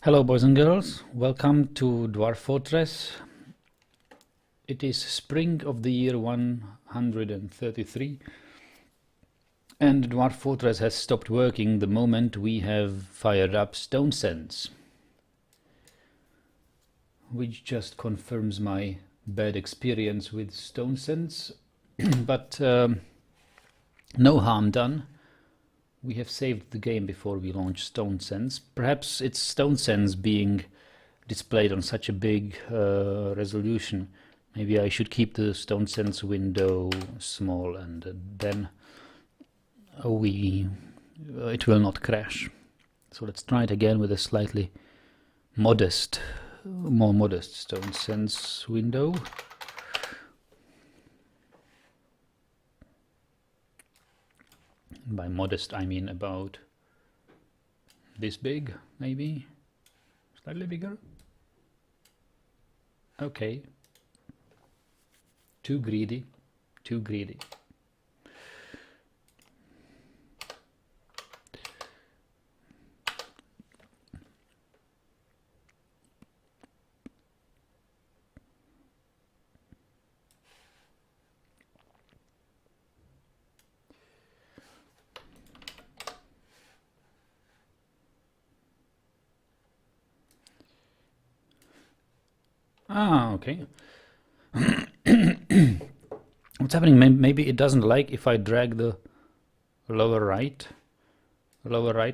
Hello boys and girls, welcome to Dwarf Fortress. It is spring of the year 133 and Dwarf Fortress has stopped working the moment we have fired up Stone Sense, which just confirms my bad experience with Stone Sense. But no harm done. We have saved the game before we launch Stone Sense. Perhaps it's Stone Sense being displayed on such a big resolution. Maybe I should keep the Stone Sense window small, and then it will not crash. So let's try it again with a slightly more modest Stone Sense window. By modest I mean about this big, maybe slightly bigger. Okay, too greedy. Okay. What's happening? Maybe it doesn't like if I drag the lower right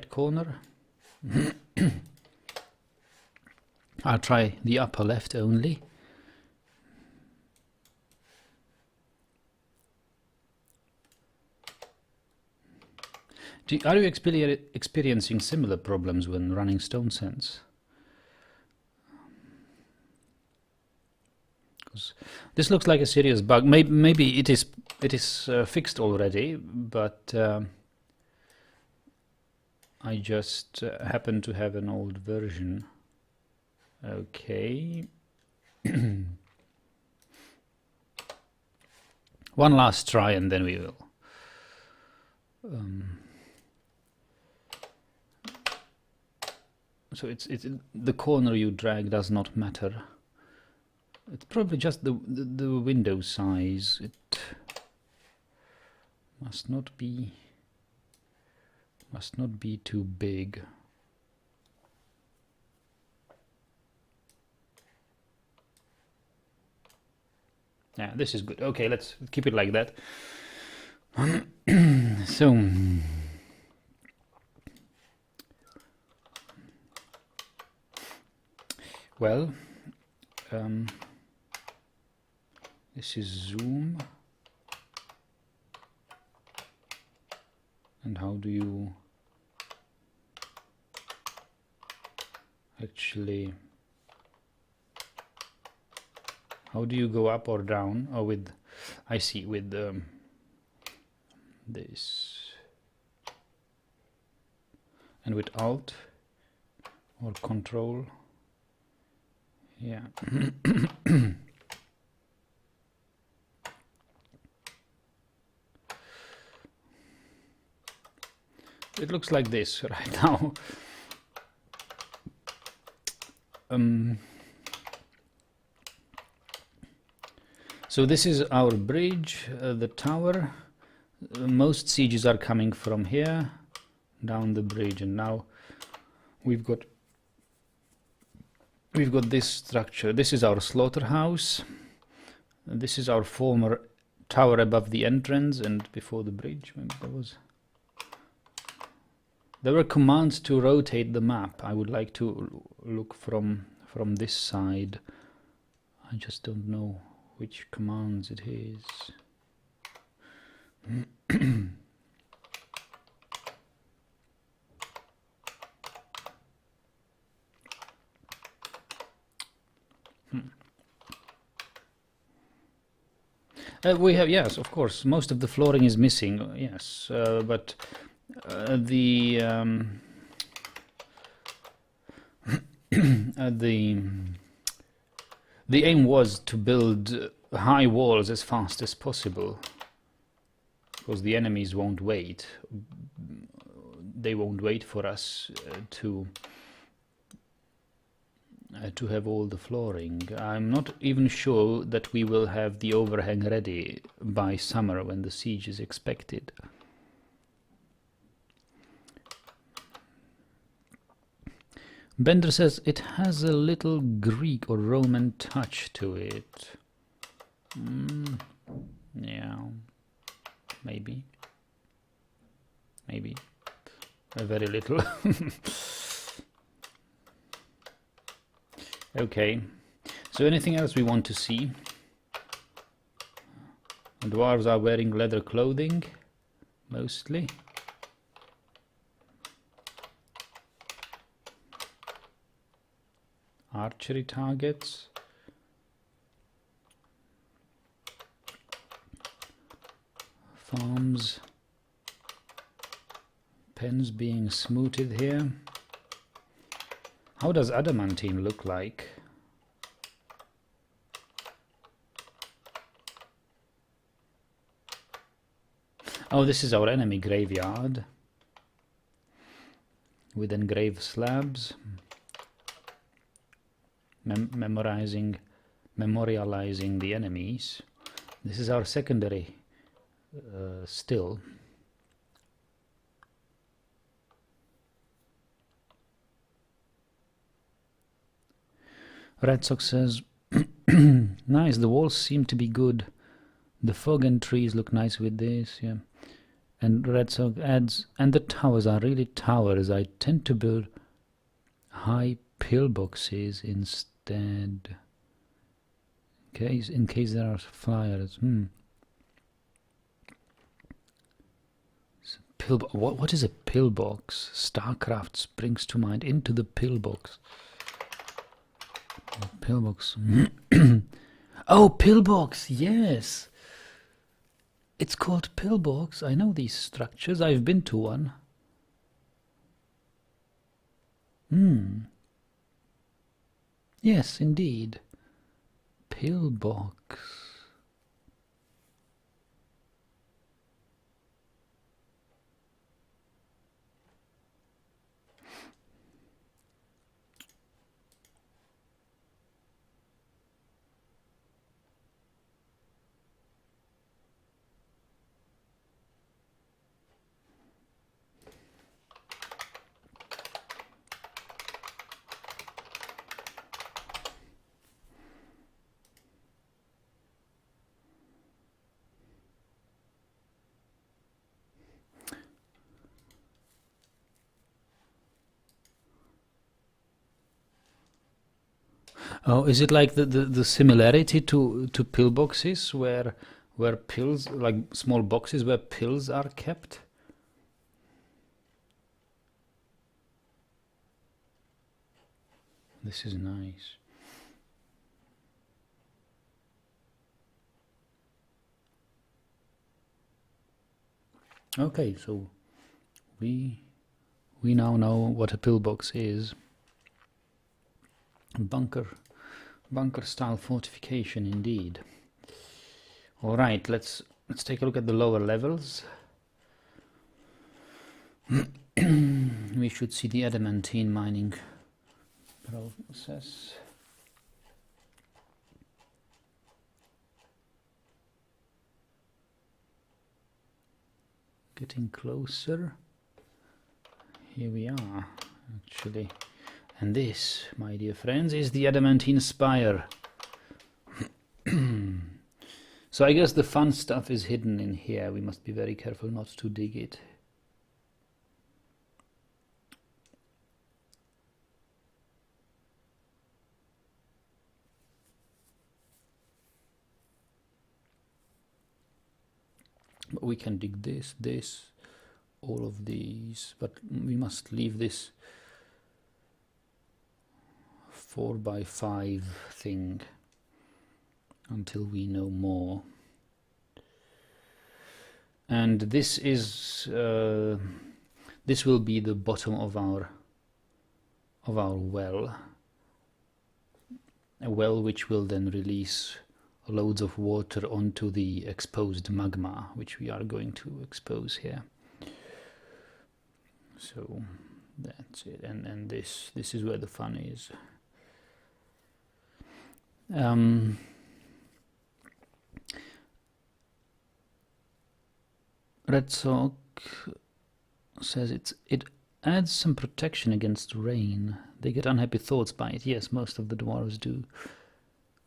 corner. I'll try the upper left only. Are you experiencing similar problems when running Stone Sense? This looks like a serious bug. Maybe it is fixed already, but I just happen to have an old version. Okay. One last try and then we will. So it's the corner you drag does not matter. It's probably just the window size. It must not be too big. Yeah, this is good. Okay, let's keep it like that. So well, this is zoom, and how do you actually, how do you go up or down? Or with, I see, with this, and with Alt or Control. Yeah. It looks like this right now. So this is our bridge, the tower. Most sieges are coming from here down the bridge, and now we've got this structure. This is our slaughterhouse. This is our former tower above the entrance and before the bridge. Maybe there were commands to rotate the map. I would like to look from this side. I just don't know which commands it is. We have, yes, of course, most of the flooring is missing, yes, but the aim was to build high walls as fast as possible, because the enemies won't wait. They won't wait for us to to have all the flooring. I'm not even sure that we will have the overhang ready by summer when the siege is expected. Bender says it has a little Greek or Roman touch to it. Yeah, maybe. Maybe. A very little. Okay, so anything else we want to see? Dwarves are wearing leather clothing, mostly. Archery targets. Farms. Pens being smooted here. How does adamantine look like? Oh, this is our enemy graveyard with engraved slabs, memorializing the enemies. This is our secondary still. Red Sox says, nice, the walls seem to be good. The fog and trees look nice with this, yeah. And Red Sox adds, and the towers are really towers. I tend to build high pillboxes instead. Okay, in case there are flyers. What is a pillbox? StarCraft springs to mind. Into the pillbox. Pillbox. Oh, pillbox, yes. It's called pillbox. I know these structures. I've been to one. Yes, indeed. Pillbox. Oh, is it like the similarity to pillboxes where pills, like small boxes where pills are kept? This is nice. Okay, so we now know what a pillbox is. Bunker style fortification indeed. All right, let's take a look at the lower levels. We should see the adamantine mining process. Getting closer. Here we are, actually. And this, my dear friends, is the adamantine spire. So I guess the fun stuff is hidden in here. We must be very careful not to dig it. But we can dig this, all of these, but we must leave this 4x5 thing until we know more. And this is this will be the bottom of our well, a well which will then release loads of water onto the exposed magma, which we are going to expose here. So that's it, and this is where the fun is. Red Sock says it adds some protection against rain. They get unhappy thoughts by it. Yes, most of the dwarves do.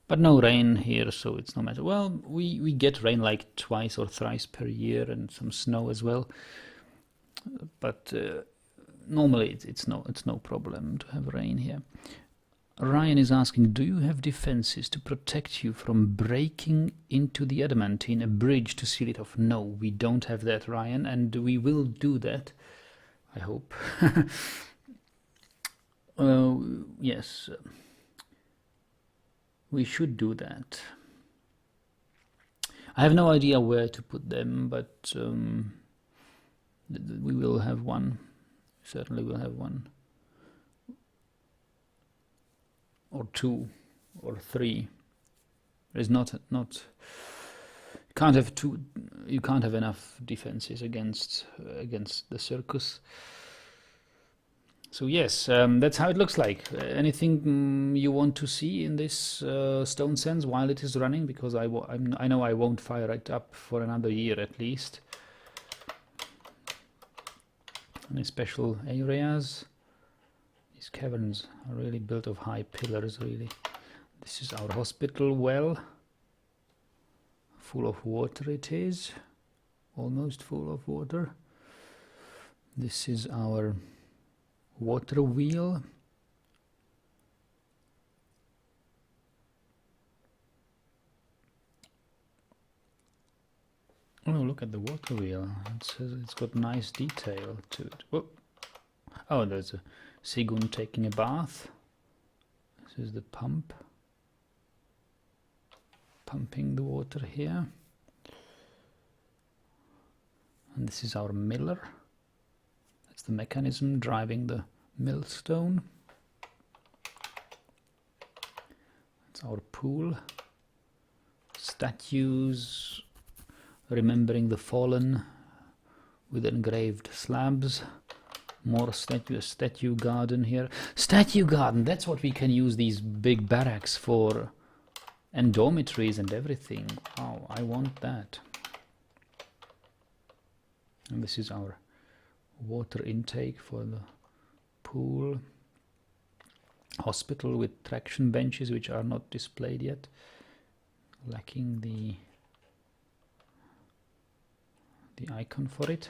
But no rain here, so it's no matter. Well, we get rain like twice or thrice per year, and some snow as well. But normally it's no problem to have rain here. Ryan is asking, do you have defenses to protect you from breaking into the adamantine, a bridge to seal it off? No, we don't have that, Ryan, and we will do that, I hope. Yes, we should do that. I have no idea where to put them, but we will have one. Certainly will have one. Or two, or three. There's not. You can't have two. You can't have enough defenses against the circus. So yes, that's how it looks like. Anything you want to see in this Stone Sands while it is running? Because I know I won't fire it up for another year at least. Any special areas? These caverns are really built of high pillars, really. This is our hospital well. Full of water it is. Almost full of water. This is our water wheel. Oh, look at the water wheel. It's got nice detail to it. Whoa. Oh, there's a Sigun taking a bath. This is the pump. Pumping the water here. And this is our miller. That's the mechanism driving the millstone. That's our pool. Statues remembering the fallen with engraved slabs. More statue garden here. Statue garden, that's what we can use these big barracks for. And dormitories and everything. Wow, I want that. And this is our water intake for the pool. Hospital with traction benches which are not displayed yet. Lacking the icon for it.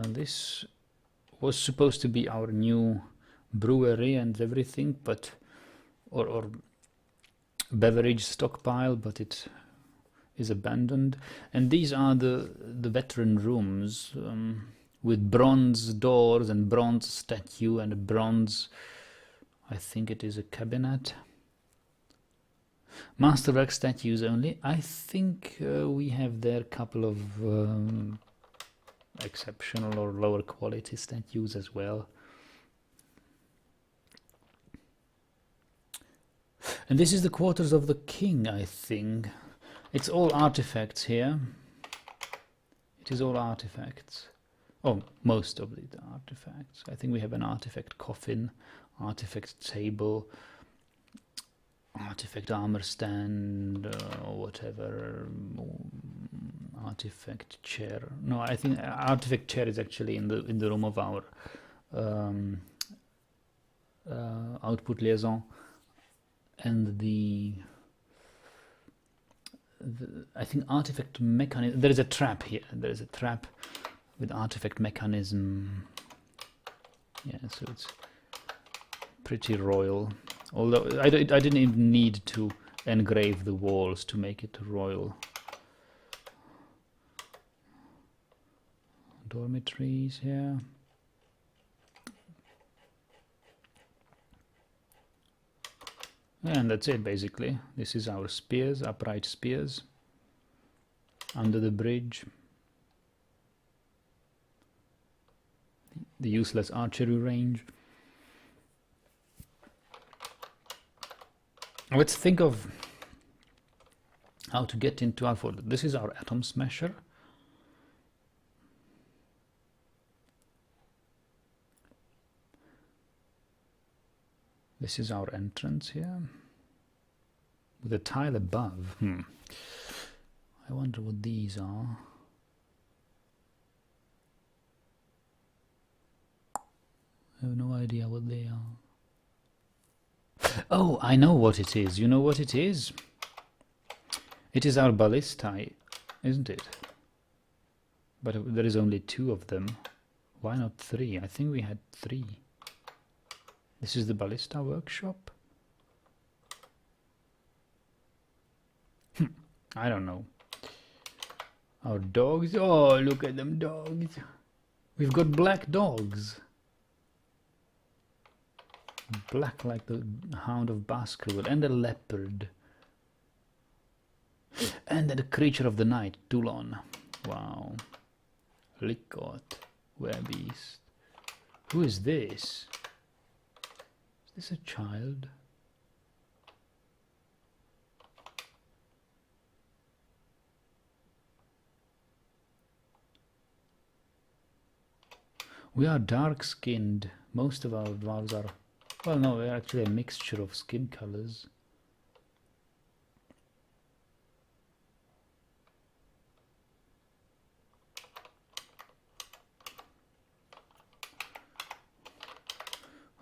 This was supposed to be our new brewery and everything, but or beverage stockpile, but it is abandoned. And these are the veteran rooms with bronze doors and bronze statue and a bronze, I think it is a cabinet. Masterwork statues only. I think we have there a couple of exceptional or lower quality statues as well. And this is the quarters of the king, I think. It's all artifacts here. It is all artifacts. Oh, most of the artifacts. I think we have an artifact coffin, artifact table, artifact armor stand, or whatever, artifact chair. No, I think artifact chair is actually in the room of our output liaison, and I think artifact mechanism. There is a trap here. There is a trap with artifact mechanism. Yeah, so it's pretty royal. Although I didn't even need to engrave the walls to make it royal. Dormitories here. And that's it basically. This is our spears, upright spears under the bridge. The useless archery range. Let's think of how to get into our fort. This is our atom smasher. This is our entrance here, with a tile above. I wonder what these are. I have no idea what they are. Oh, I know what it is. You know what it is? It is our ballistae, isn't it? But there is only 2 of them. Why not 3? I think we had 3. This is the ballista workshop? I don't know. Our dogs. Oh, look at them dogs. We've got black dogs. Black like the Hound of Baskerville. And a leopard. And the creature of the night, Toulon. Wow. Licot. Werebeast. Who is this? Is this a child? We are dark-skinned. Most of our dwarves are... Well, no, we're actually a mixture of skin colors.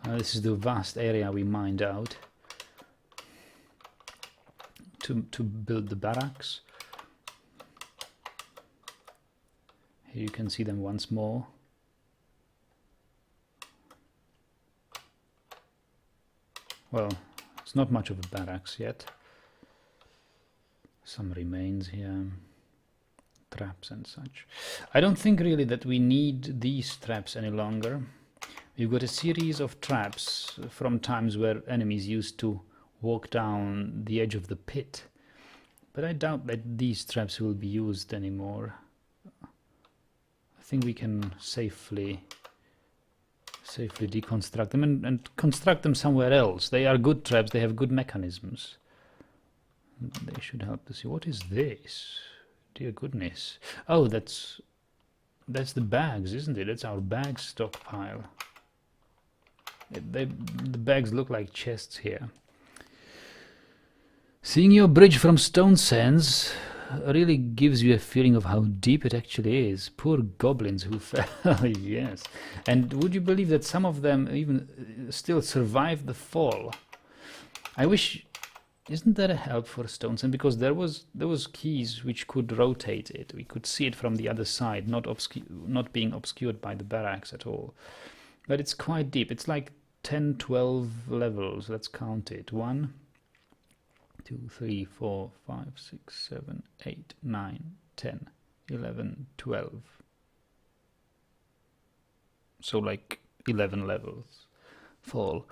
This is the vast area we mined out to build the barracks. Here you can see them once more. Well, it's not much of a barracks yet. Some remains here, traps and such. I don't think really that we need these traps any longer. We've got a series of traps from times where enemies used to walk down the edge of the pit. But I doubt that these traps will be used anymore. I think we can safely deconstruct them and construct them somewhere else. They are good traps, they have good mechanisms. They should help us. What is this? Dear goodness. Oh, that's the bags, isn't it? That's our bag stockpile. The bags look like chests here. Seeing your bridge from Stone Sands really gives you a feeling of how deep it actually is. Poor goblins who fell. Yes. And would you believe that some of them even still survived the fall? I wish... Isn't that a help for Stone Sands? Because there was keys which could rotate it. We could see it from the other side, not being obscured by the barracks at all. But it's quite deep. It's like 10, 12 levels. Let's count it. 1, 2, 3, 4, 5, 6, 7, 8, 9, 10, 11, 12. So like 11 levels fall.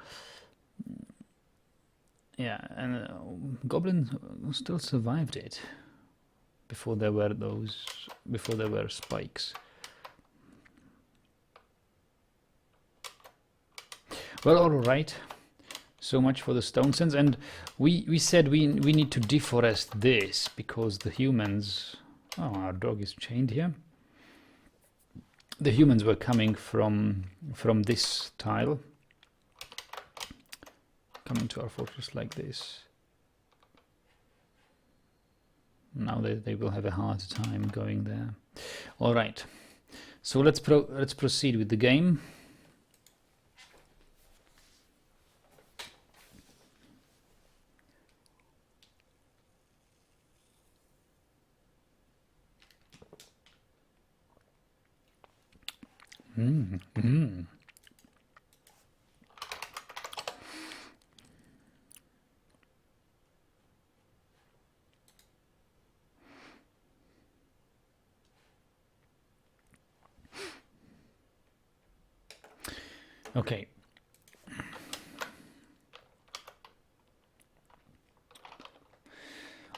Yeah, and goblins still survived it before there were spikes. Well, all right. So much for the Stone Sands, and we said we need to deforest this because the humans... Oh, our dog is chained here. The humans were coming from this tile, coming to our fortress like this. Now they will have a hard time going there. All right. So let's proceed with the game. Okay.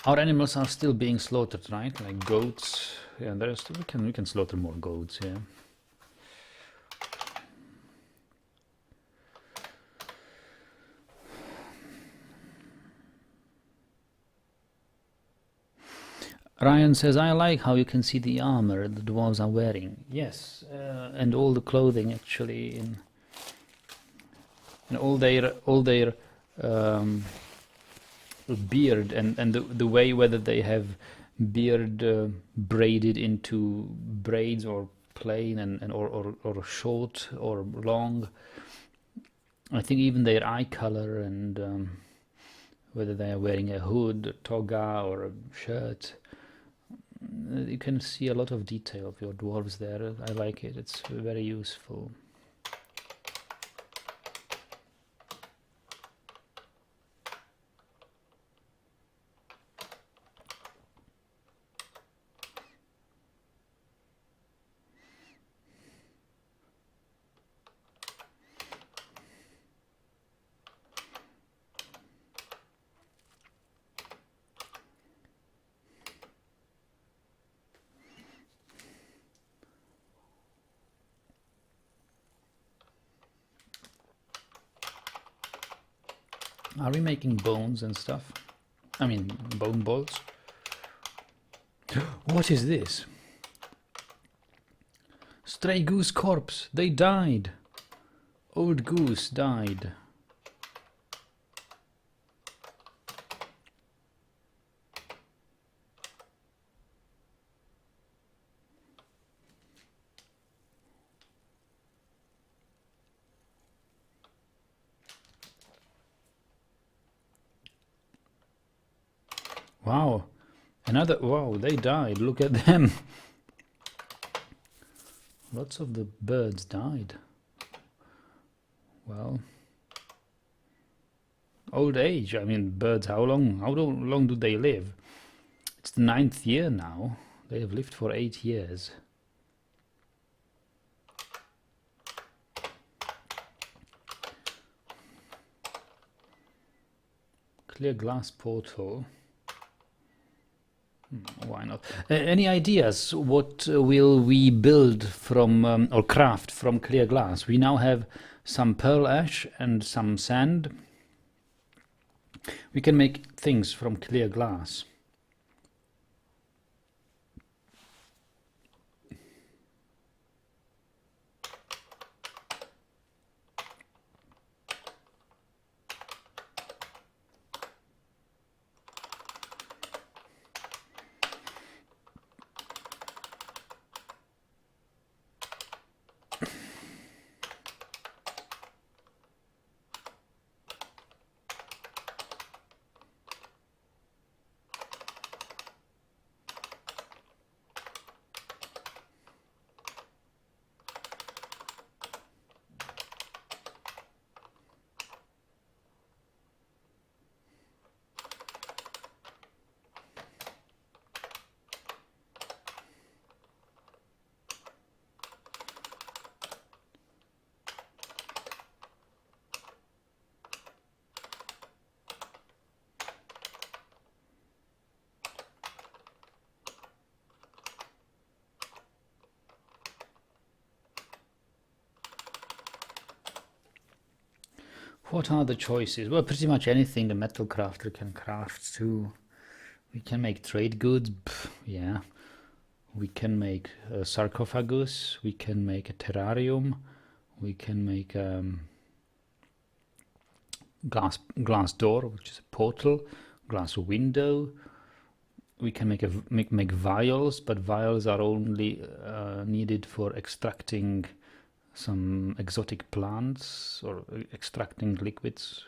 Our animals are still being slaughtered, right? Like goats. Yeah, there are still, we can slaughter more goats here. Ryan says, I like how you can see the armor the dwarves are wearing. Yes, and all the clothing actually and all their beard and the way whether they have beard braided into braids or plain or short or long. I think even their eye color and whether they are wearing a hood, a toga, or a shirt. You can see a lot of detail of your dwarves there. I like it. It's very useful. Are we making bones and stuff? I mean, bone balls? What is this? Stray goose corpse. They died. Old goose died. Wow. Another. Wow, they died. Look at them. Lots of the birds died. Well, old age. I mean, birds. How long do they live? It's the 9th year now. They have lived for 8 years. Clear glass portal. Why not? Any ideas? What will we build from or craft from clear glass? We now have some pearl ash and some sand. We can make things from clear glass. What are the choices? Well, pretty much anything a metal crafter can craft too. We can make trade goods, yeah. We can make a sarcophagus, we can make a terrarium, we can make glass door, which is a portal, glass window. We can make vials, but vials are only needed for extracting some exotic plants or extracting liquids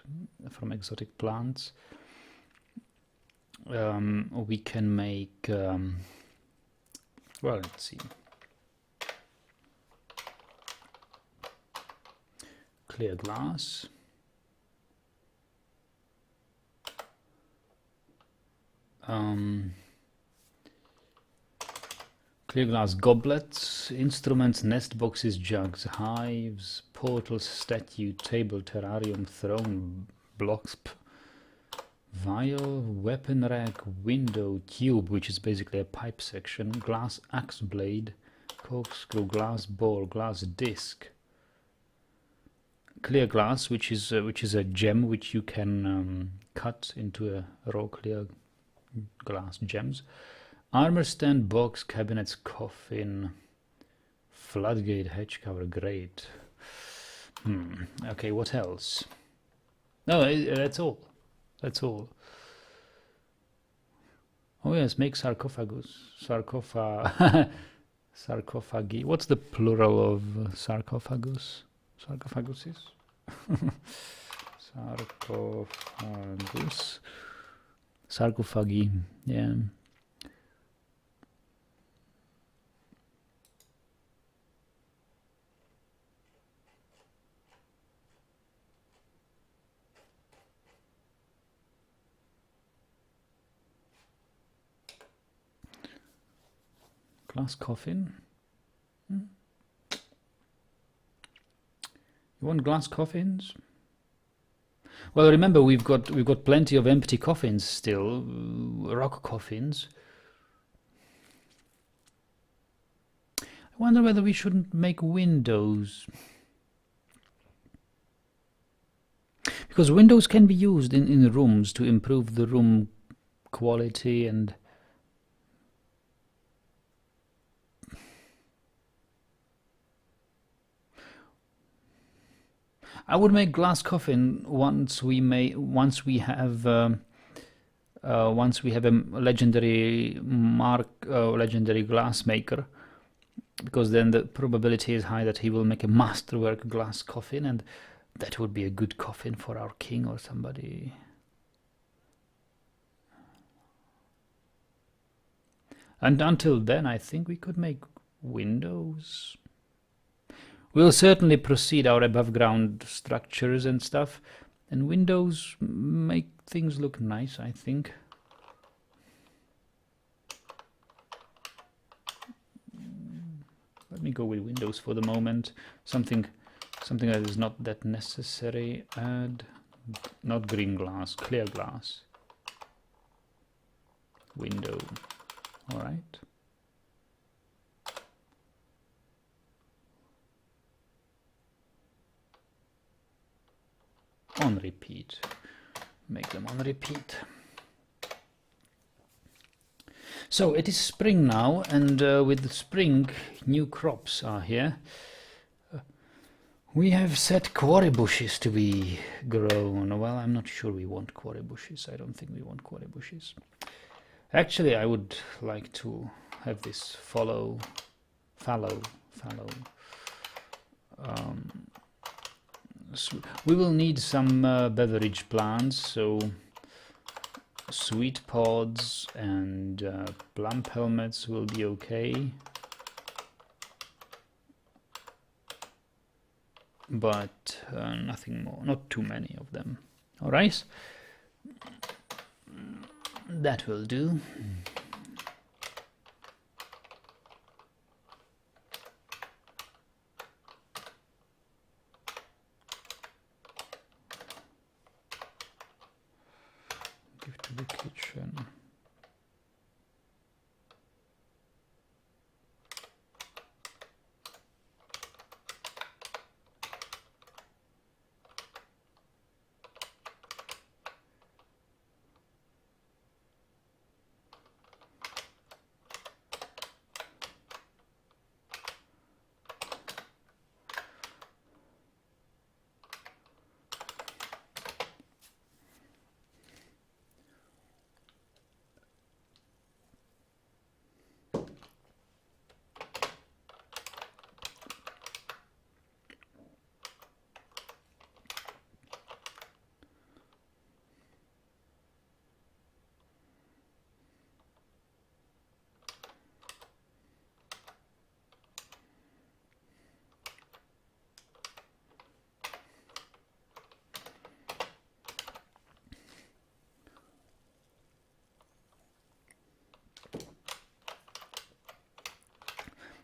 from exotic plants. We can make well, let's see, clear glass, clear glass goblets, instruments, nest boxes, jugs, hives, portals, statue, table, terrarium, throne, blocks, vial, weapon rack, window, tube, which is basically a pipe section, glass axe blade, corkscrew, glass ball, glass disc, clear glass, which is a gem which you can cut into a raw clear glass gems. Armor stand, box, cabinets, coffin, floodgate, hedge cover, grate. Okay, what else? No, that's all. That's all. Oh yes, make sarcophagus. Sarcophagi. What's the plural of sarcophagus? Sarcophaguses? Sarcophagus. Sarcophagi. Yeah. Glass coffin. You want glass coffins? Well, remember we've got plenty of empty coffins still, rock coffins. I wonder whether we shouldn't make windows, because windows can be used in rooms to improve the room quality and. I would make glass coffin once we have a legendary legendary glass maker, because then the probability is high that he will make a masterwork glass coffin, and that would be a good coffin for our king or somebody. And until then, I think we could make windows. We'll certainly proceed our above ground structures and stuff, and windows make things look nice, I think. Let me go with windows for the moment. Something that is not that necessary. Add not green glass, clear glass. Window. All right. On repeat. Make them on repeat. So it is spring now, and with the spring, new crops are here. We have set quarry bushes to be grown. Well, I'm not sure we want quarry bushes. I don't think we want quarry bushes. Actually, I would like to have this fallow. So we will need some beverage plants, so sweet pods and plump helmets will be okay. But nothing more, not too many of them. All right, that will do. Give to the kitchen.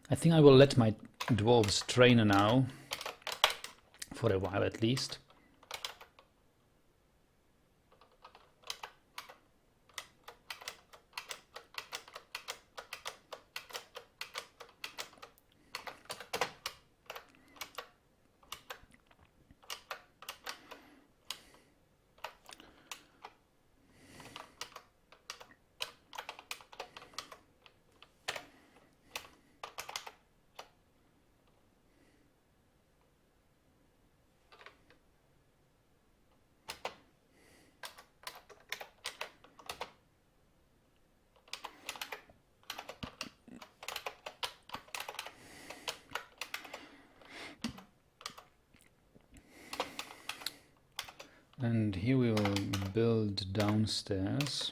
I think I will let my dwarves train now, for a while at least. And here we will build downstairs.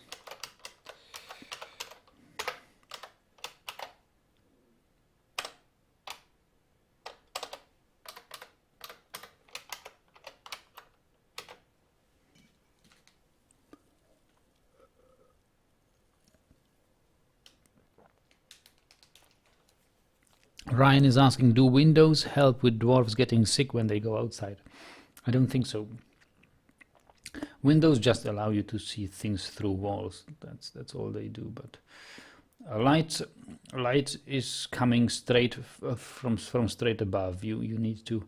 Ryan is asking, do windows help with dwarves getting sick when they go outside? I don't think so. Windows just allow you to see things through walls. That's all they do. But light is coming straight from straight above. You need to.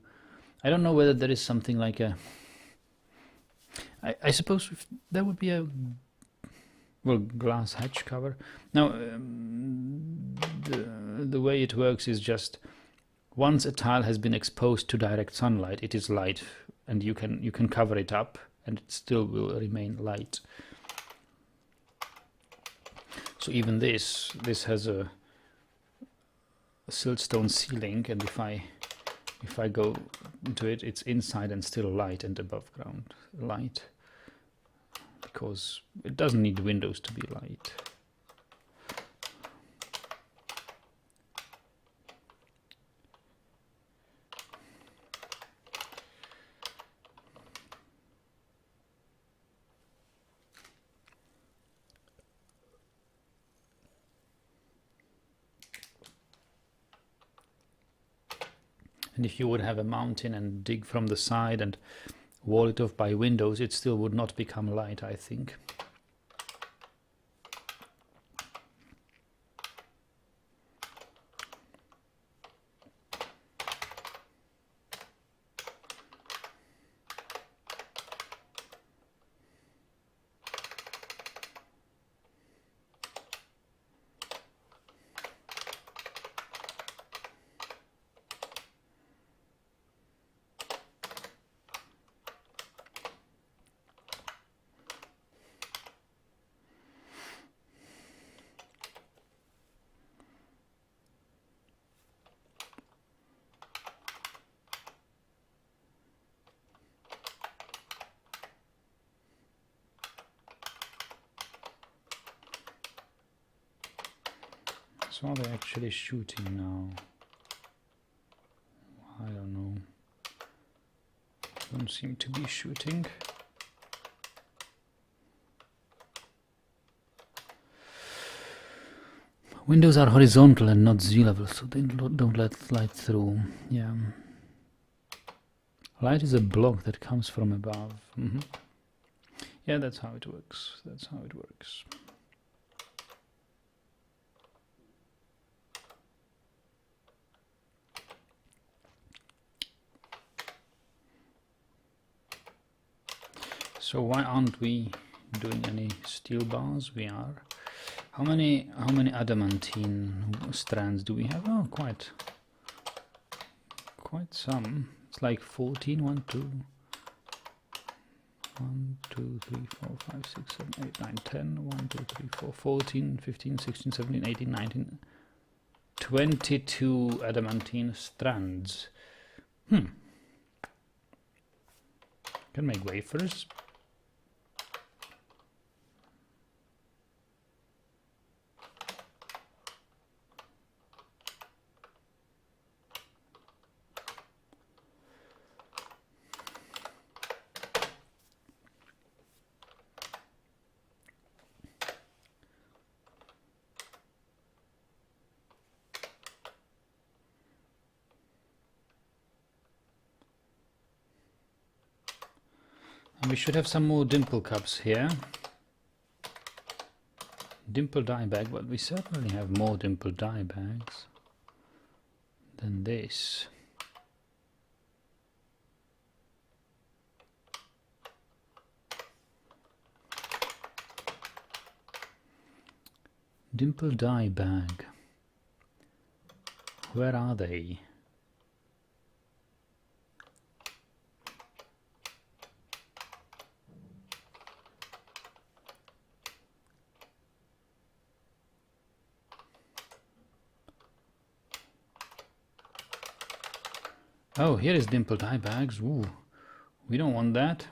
I don't know whether there is something like a. I suppose if there would be a glass hatch cover. Now the way it works is just once a tile has been exposed to direct sunlight, it is light, and you can cover it up and it still will remain light. So even this has a siltstone ceiling, and if I go into it, it's inside and still light, and above ground light, because it doesn't need windows to be light. And if you would have a mountain and dig from the side and wall it off by windows, it still would not become light, I think. So are they actually shooting now? I don't know. Don't seem to be shooting. Windows are horizontal and not Z-level, so they don't let light through. Yeah. Light is a block that comes from above. Yeah, that's how it works. That's how it works. So why aren't we doing any steel bars? We are. How many adamantine strands do we have? Oh, quite some. It's like 14. 1, 2, 3, 4, 5, 6, 7, 8, 9, 10. 1, 2, 3, 4, 14, 15, 16, 17, 18, 19, 22 adamantine strands. Can make wafers. And we should have some more dimple cups here. Dimple dye bag, but we certainly have more dimple dye bags than this. Dimple dye bag. Where are they? Oh, here is dimple dye bags. Ooh, we don't want that.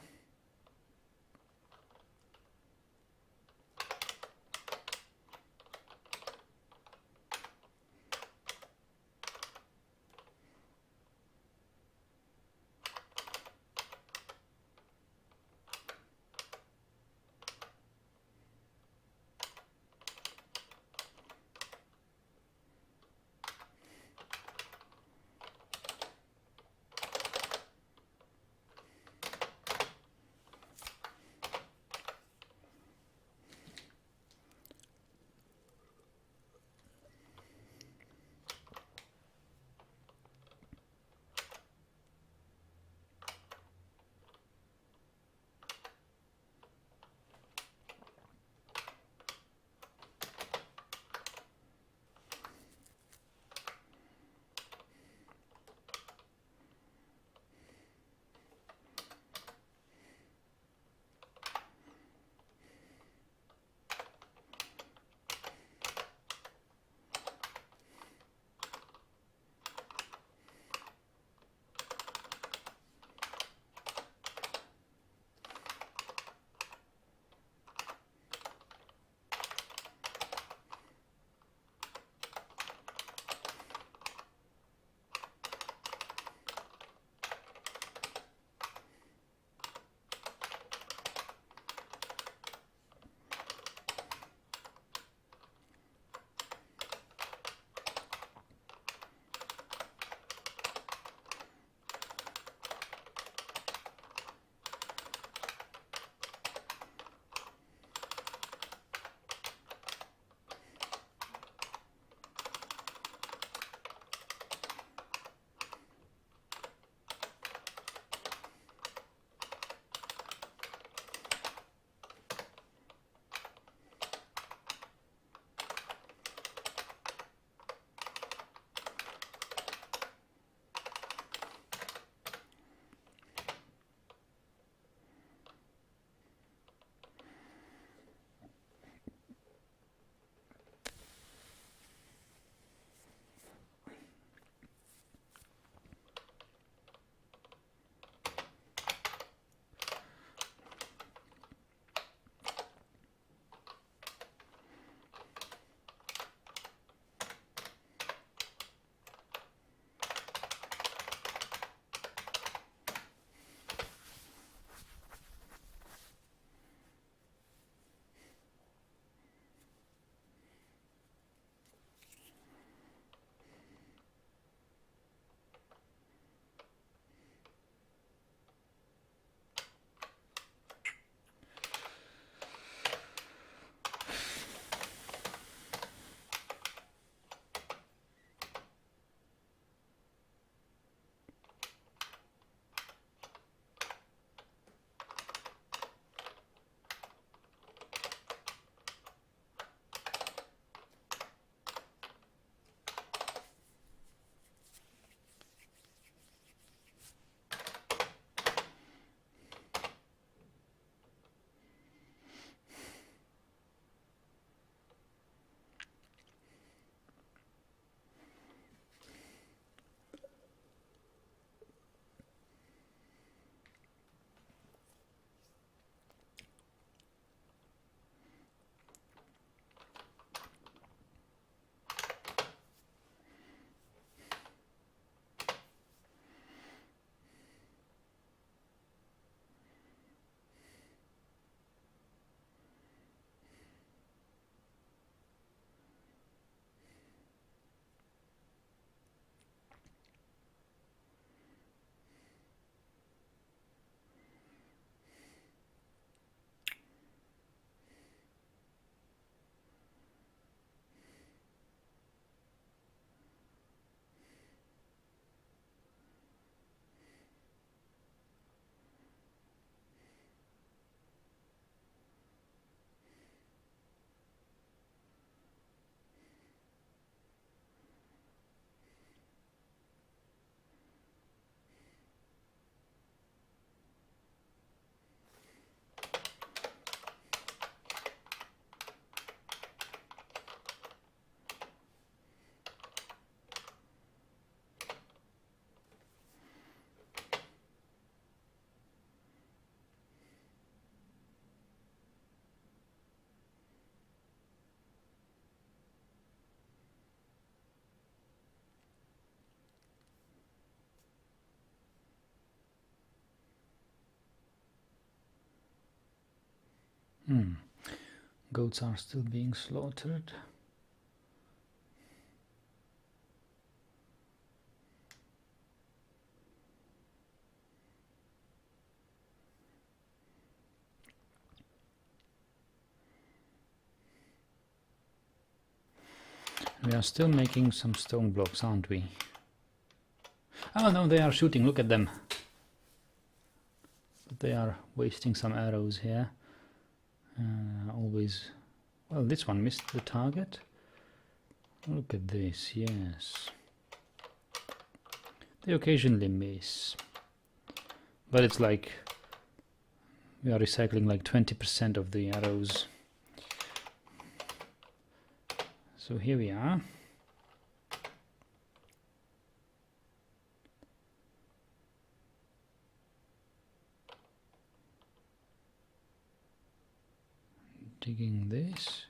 Goats are still being slaughtered. We are still making some stone blocks, aren't we? Oh no, they are shooting, look at them. But they are wasting some arrows here. Always... Well, this one missed the target. Look at this, yes. They occasionally miss. But it's like... we are recycling like 20% of the arrows. So here we are. Digging this.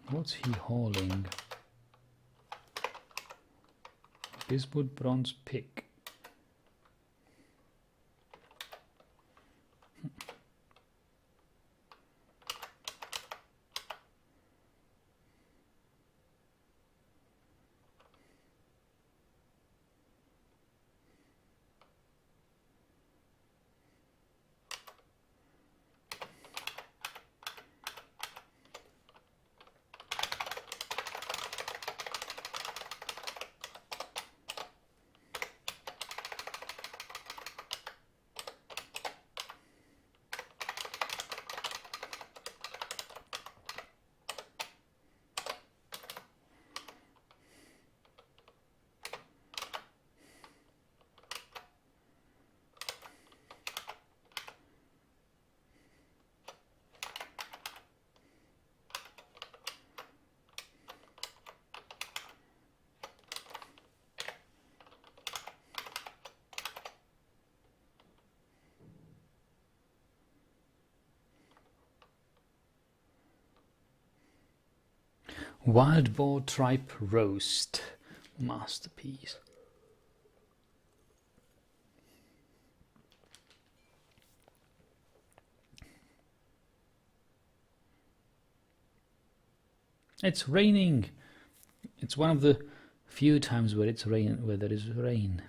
What's he hauling? Biswood bronze pick. Wild boar tripe roast. Masterpiece. It's raining. It's one of the few times where it's rain, where there is rain.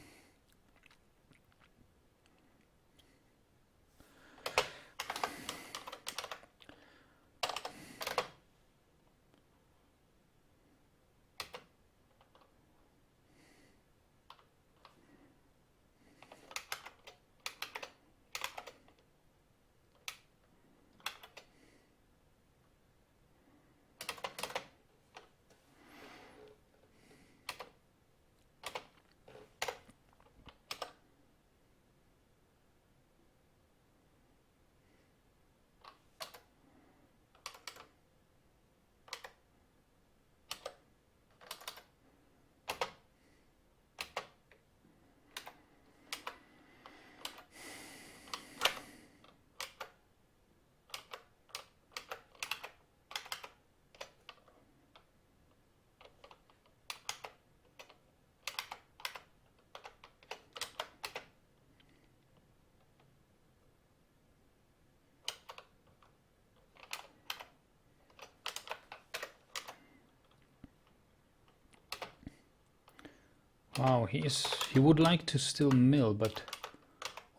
Wow, he would like to still mill, but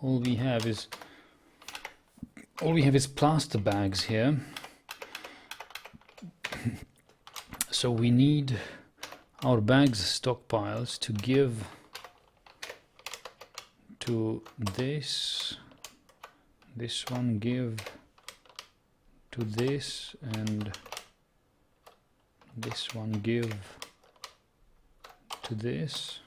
all we have is plaster bags here. So we need our bags stockpiles to give to this one, give to this, and this one give to this.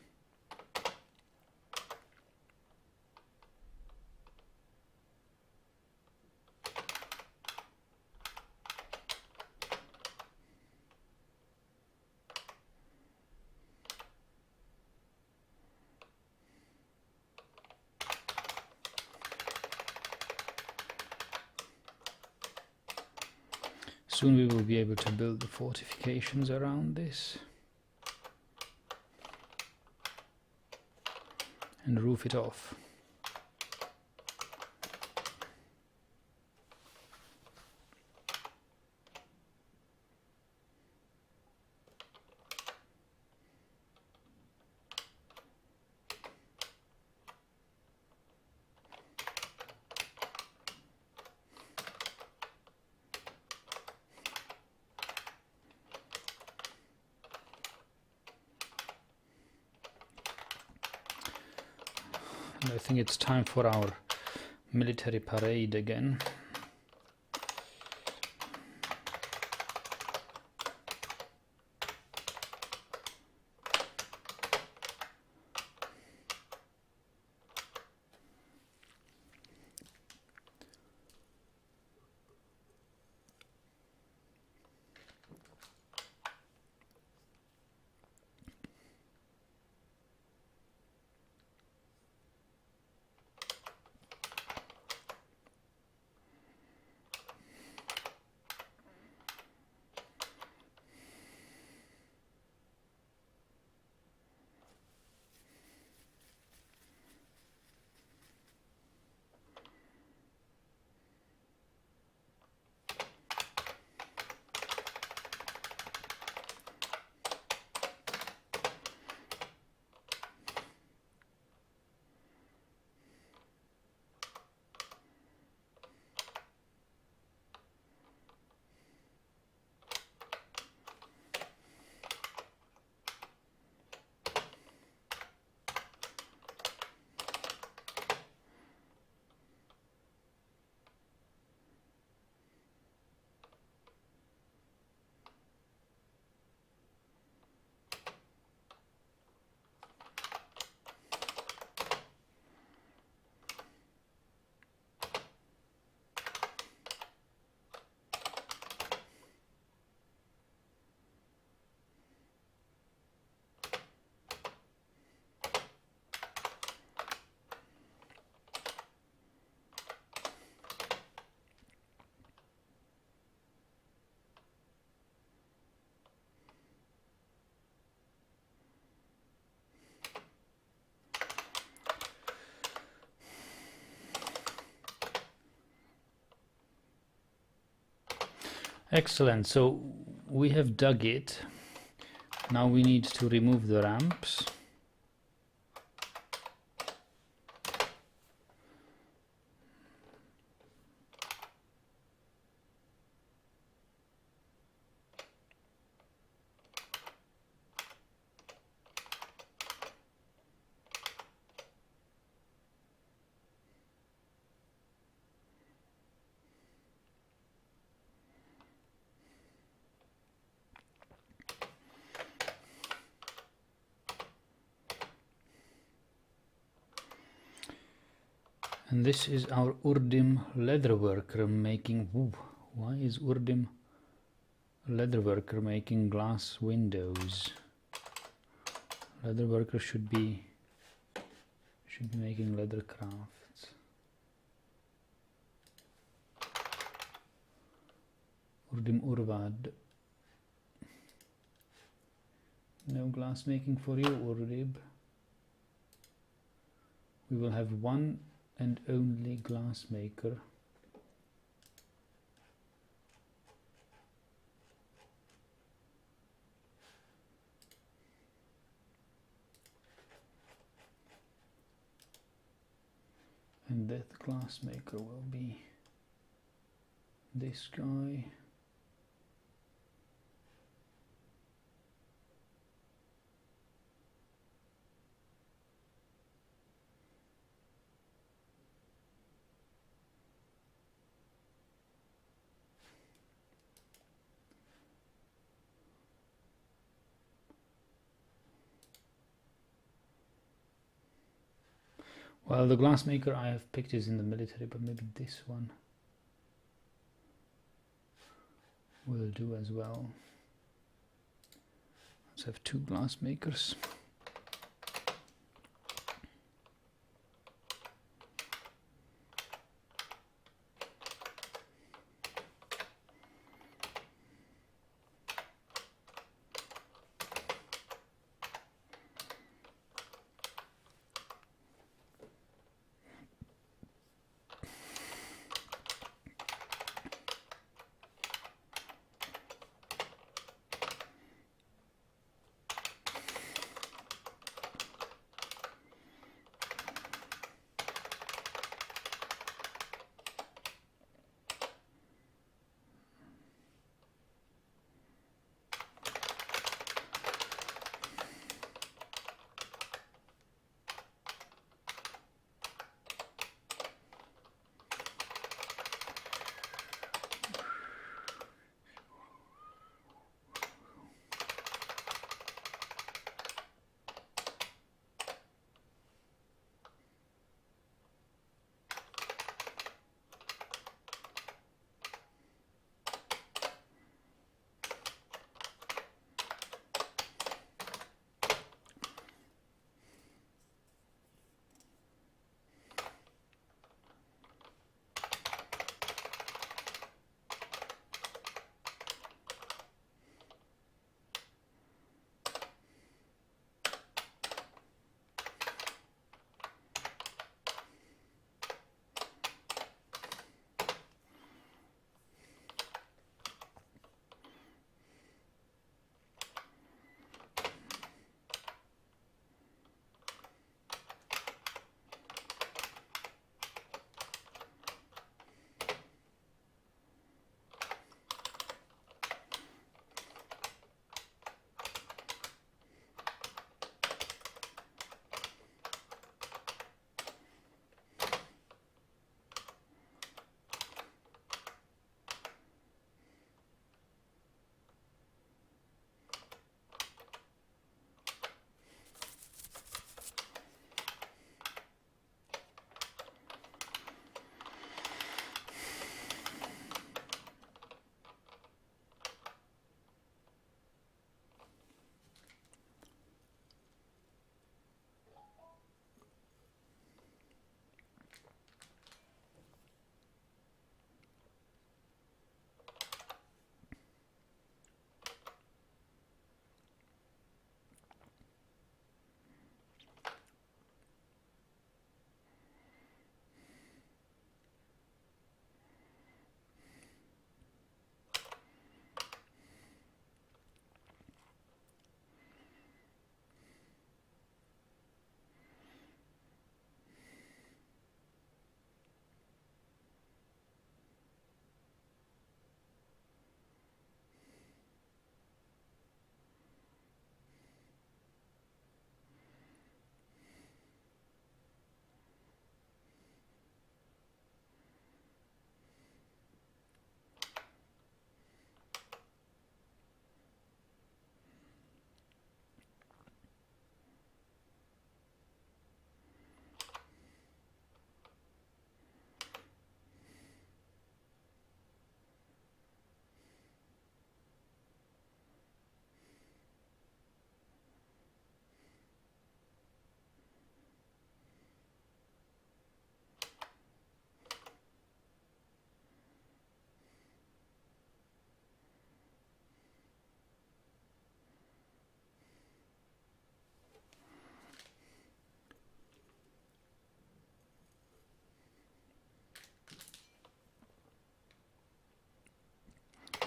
Soon we will be able to build the fortifications around this and roof it off. And I think it's time for our military parade again. Excellent, so we have dug it. Now we need to remove the ramps. And this is our Urdim leatherworker making. Ooh, why is Urdim leatherworker making glass windows? Leatherworker should be making leather crafts. Urdim Urvad. No glass making for you, Urdib. We will have one and only glass maker. And that glass maker will be this guy. Well, the glassmaker I have picked is in the military, but maybe this one will do as well. Let's have two glassmakers.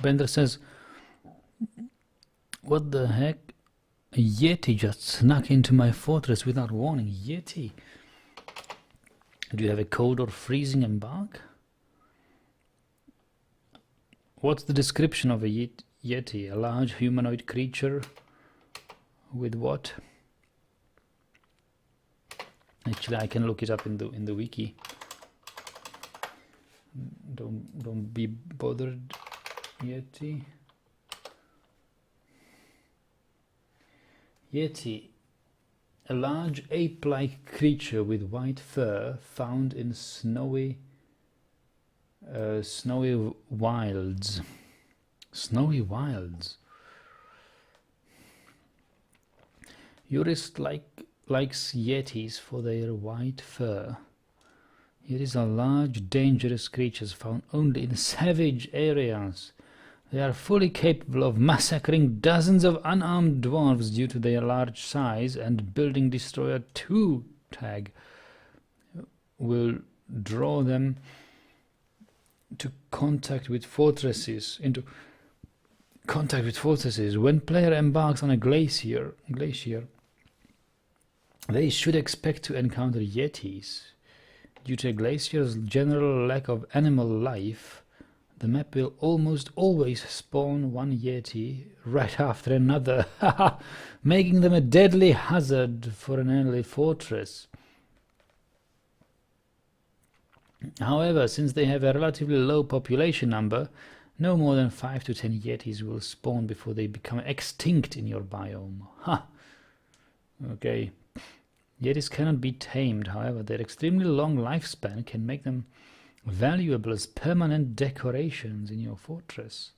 Bender says, what the heck? A Yeti just snuck into my fortress without warning. Yeti? Do you have a code or freezing embark? What's the description of a Yeti? A large humanoid creature with what? Actually, I can look it up in the wiki. Don't be bothered. Yeti. Yeti. A large ape-like creature with white fur found in snowy wilds. Snowy wilds. Jurist likes Yetis for their white fur. Yetis are large, dangerous creatures found only in savage areas. They are fully capable of massacring dozens of unarmed dwarves due to their large size, and Building Destroyer 2 tag will draw them into contact with fortresses. When player embarks on a glacier, they should expect to encounter Yetis. Due to a glacier's general lack of animal life, the map will almost always spawn one Yeti right after another, making them a deadly hazard for an enemy fortress. However, since they have a relatively low population number, no more than 5 to 10 Yetis will spawn before they become extinct in your biome. Ha! Okay. Yetis cannot be tamed, however, their extremely long lifespan can make them valuable as permanent decorations in your fortress.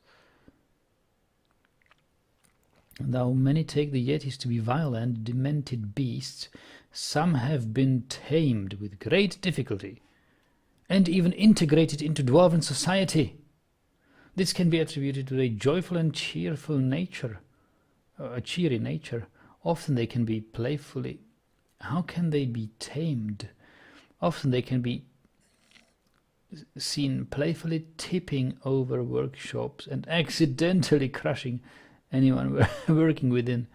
Though many take the Yetis to be violent, demented beasts, some have been tamed with great difficulty and even integrated into dwarven society. This can be attributed to their joyful and cheerful nature, a cheery nature. Often they can be playfully... How can they be tamed? Often they can be seen playfully tipping over workshops and accidentally crushing anyone working within.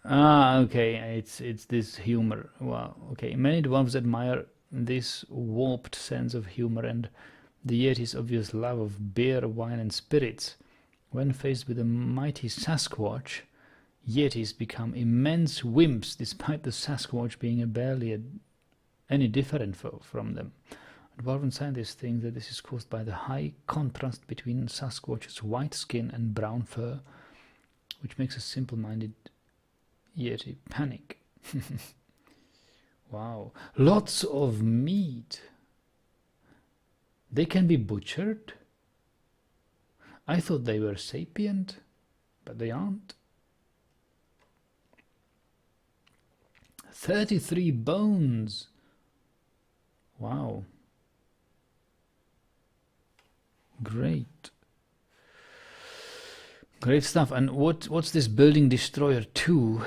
Okay, it's this humor. Wow, okay. Many dwarves admire this warped sense of humor and the Yeti's obvious love of beer, wine, and spirits. When faced with a mighty Sasquatch, Yetis become immense wimps, despite the Sasquatch being barely any different from them. Dwarven scientists think that this is caused by the high contrast between Sasquatch's white skin and brown fur, which makes a simple-minded Yeti panic. Wow, lots of meat. They can be butchered? I thought they were sapient, but they aren't. 33 bones. Wow. Great. Great stuff. And what's this Building Destroyer 2?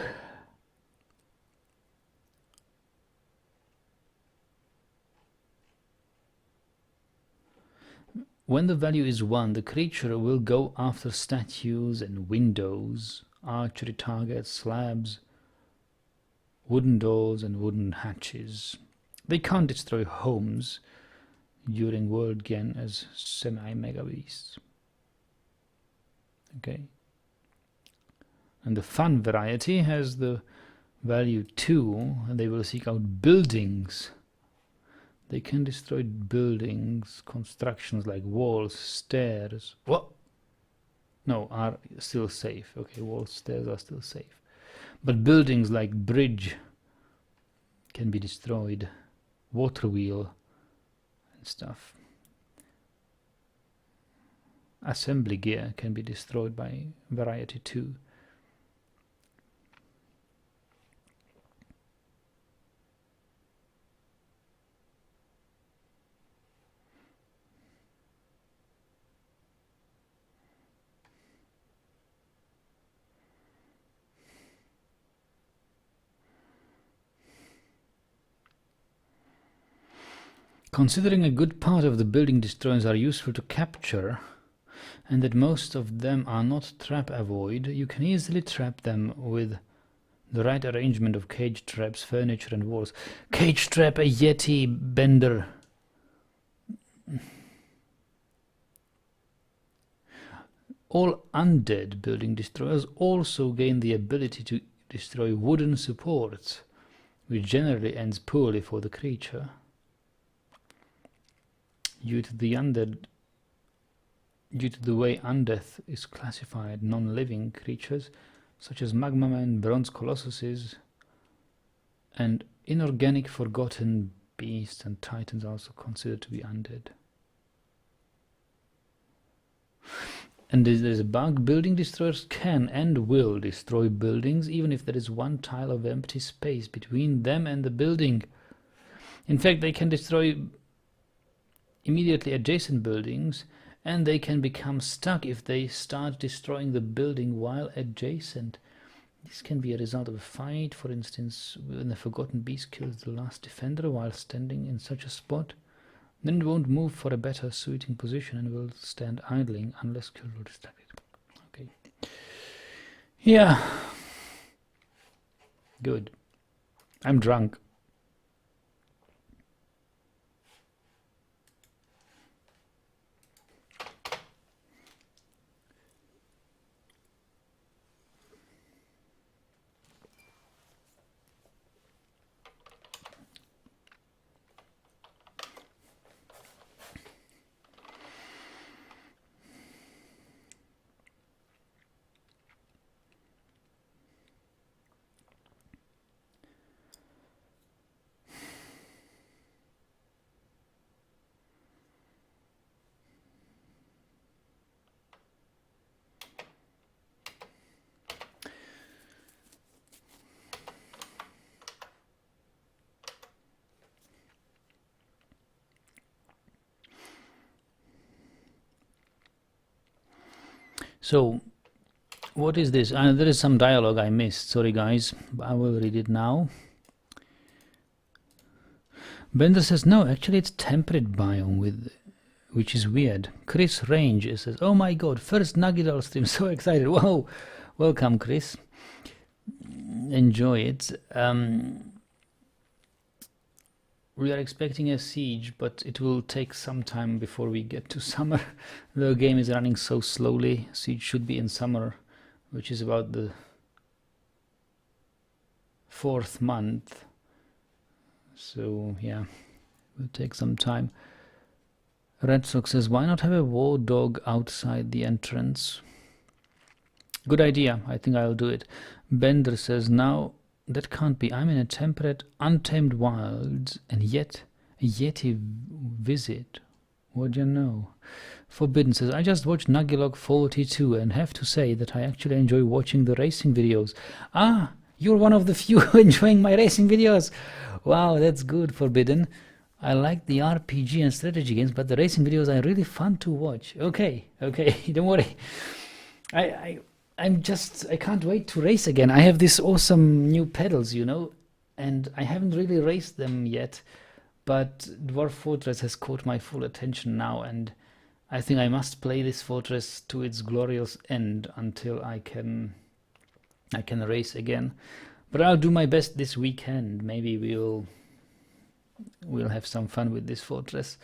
When the value is 1, the creature will go after statues and windows, archery targets, slabs, wooden doors and wooden hatches. They can't destroy homes during World Gen as semi-mega beasts. Okay. And the fun variety has the value 2, and they will seek out buildings. They can destroy buildings, constructions like walls, stairs. What? No, are still safe. Okay, walls, stairs are still safe. But buildings like bridge can be destroyed, water wheel and stuff. Assembly gear can be destroyed by variety 2. Considering a good part of the building destroyers are useful to capture, and that most of them are not trap avoid, you can easily trap them with the right arrangement of cage traps, furniture and walls. Cage trap a Yeti bender. All undead building destroyers also gain the ability to destroy wooden supports, which generally ends poorly for the creature. Due to the way undeath is classified, non-living creatures such as magma men, bronze colossuses, and inorganic forgotten beasts and titans are also considered to be undead. And there's a bug. Building destroyers can and will destroy buildings even if there is one tile of empty space between them and the building. In fact, they can destroy immediately adjacent buildings, and they can become stuck if they start destroying the building while adjacent. This can be a result of a fight, for instance, when the forgotten beast kills the last defender while standing in such a spot. Then it won't move for a better suiting position and will stand idling unless killed or distracted. Okay. Yeah. Good. I'm drunk. So, what is this? There is some dialogue I missed. Sorry, guys. I will read it now. Bender says, no, actually it's temperate biome, which is weird. Chris Range says, oh my god, first Nugget stream, so excited. Whoa, welcome, Chris. Enjoy it. We are expecting a siege, but it will take some time before we get to summer. The game is running so slowly. Siege should be in summer, which is about the 4th month. So yeah, it will take some time. Red Sox says, why not have a war dog outside the entrance? Good idea. I think I'll do it. Bender says, now that can't be. I'm in a temperate, untamed wilds, and yet a Yeti visit. What do you know? Forbidden says, I just watched Nugilog 42 and have to say that I actually enjoy watching the racing videos. Ah, you're one of the few enjoying my racing videos. Wow, that's good, Forbidden. I like the RPG and strategy games, but the racing videos are really fun to watch. Okay, don't worry. I can't wait to race again. I have these awesome new pedals, you know, and I haven't really raced them yet, but Dwarf Fortress has caught my full attention now, and I think I must play this fortress to its glorious end until I can race again. But I'll do my best this weekend. Maybe we'll have some fun with this fortress.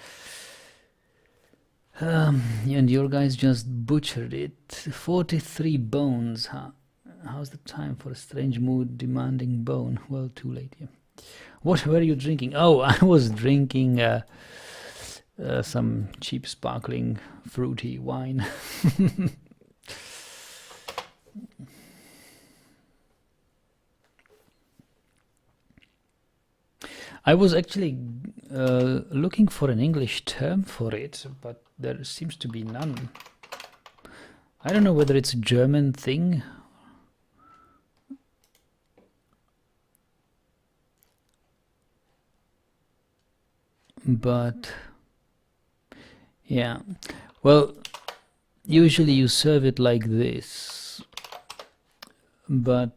And your guys just butchered it. 43 bones, huh? How's the time for a strange mood demanding bone? Well, too late, yeah. What were you drinking? Oh, I was drinking some cheap sparkling fruity wine. I was actually looking for an English term for it, but there seems to be none. I don't know whether it's a German thing. But yeah, well, usually you serve it like this, but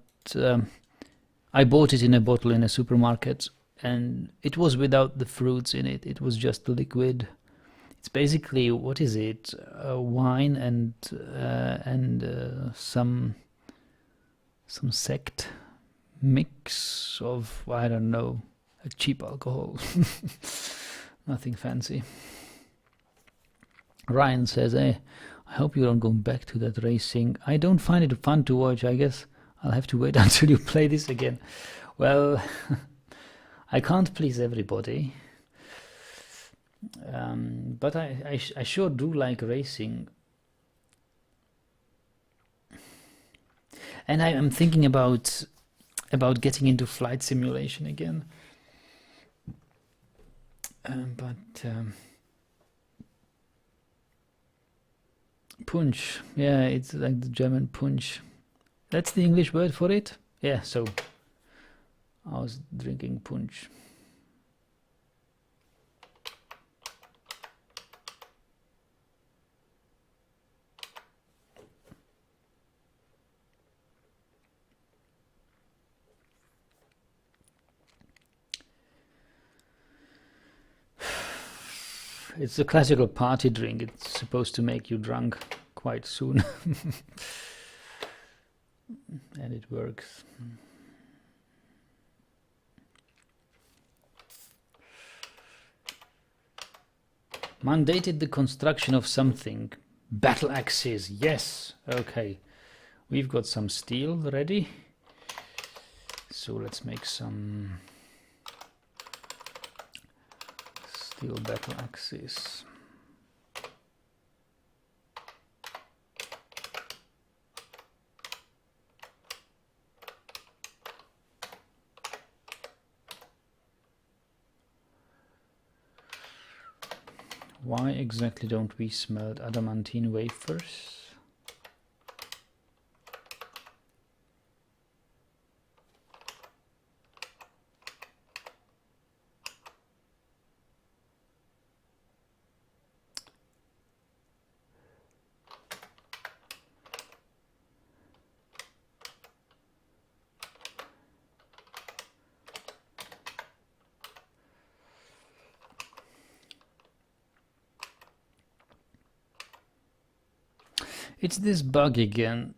I bought it in a bottle in a supermarket, and it was without the fruits in it. It was just liquid. It's basically, what is it? Wine and some sect mix of, I don't know, a cheap alcohol. Nothing fancy. Ryan says, hey, I hope you don't go back to that racing. I don't find it fun to watch. I guess I'll have to wait until you play this again. Well, I can't please everybody. But I sure do like racing. And I am thinking about getting into flight simulation again. Punch, yeah, it's like the German punch. That's the English word for it? Yeah, so I was drinking punch. It's a classical party drink. It's supposed to make you drunk quite soon. And it works. Mandated the construction of something. Battle axes, yes. Okay. We've got some steel ready. So let's make some steel battle axes. Why exactly don't we smelt adamantine wafers? It's this bug again.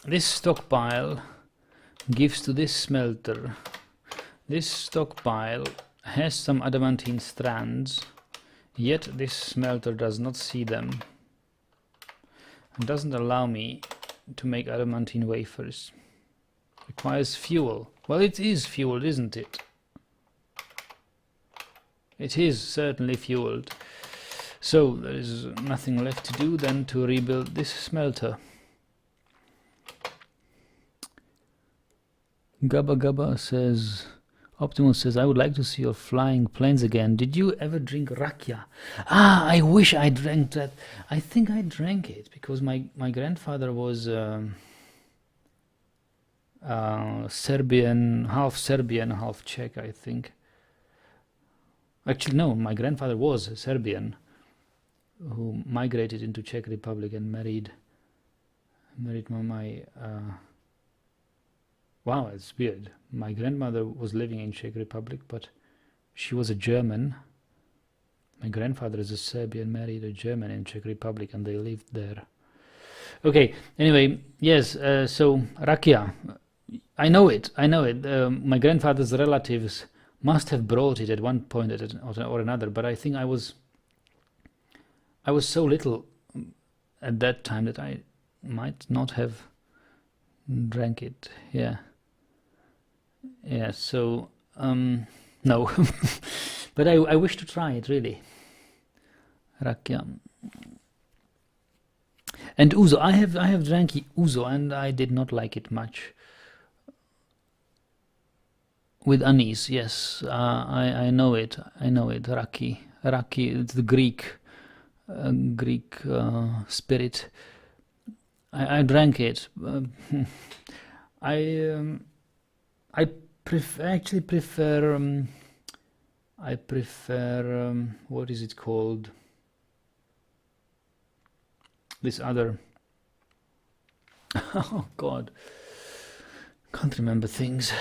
This stockpile gives to this smelter. This stockpile has some adamantine strands, yet this smelter does not see them and doesn't allow me to make adamantine wafers. Requires fuel. Well, it is fueled, isn't it? It is certainly fueled. So there is nothing left to do than to rebuild this smelter. Gabba Gabba says, Optimus says, I would like to see your flying planes again. Did you ever drink rakia? Ah, I wish I drank that. I think I drank it because my grandfather was Serbian, half Czech, I think. Actually, no, my grandfather was Serbian, who migrated into Czech Republic and married my wow, it's weird. My grandmother was living in Czech Republic, but she was a German. My grandfather is a Serbian, married a German in Czech Republic, and they lived there. Okay, anyway, yes, so rakia, I know it. My grandfather's relatives must have brought it at one point or another, but I think I was so little at that time that I might not have drank it. Yeah, so no. But I wish to try it, really. Rakia. And ouzo, I have drank ouzo and I did not like it much. With anise, yes, I know it. Raki, it's the Greek spirit. I drank it. I prefer what is it called? This other. Oh God, can't remember things.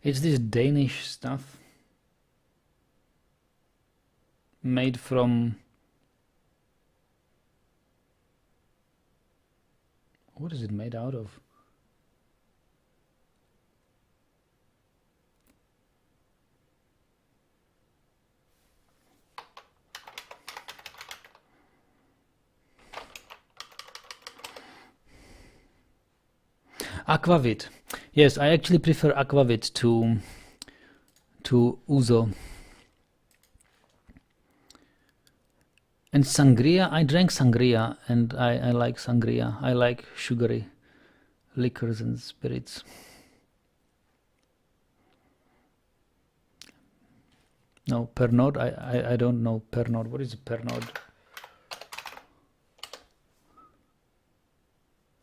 It's this Danish stuff made from... What is it made out of? Aquavit. Yes, I actually prefer aquavit to ouzo. And sangria, I drank sangria and I like sangria. I like sugary liquors and spirits. No, Pernod, I don't know Pernod. What is Pernod?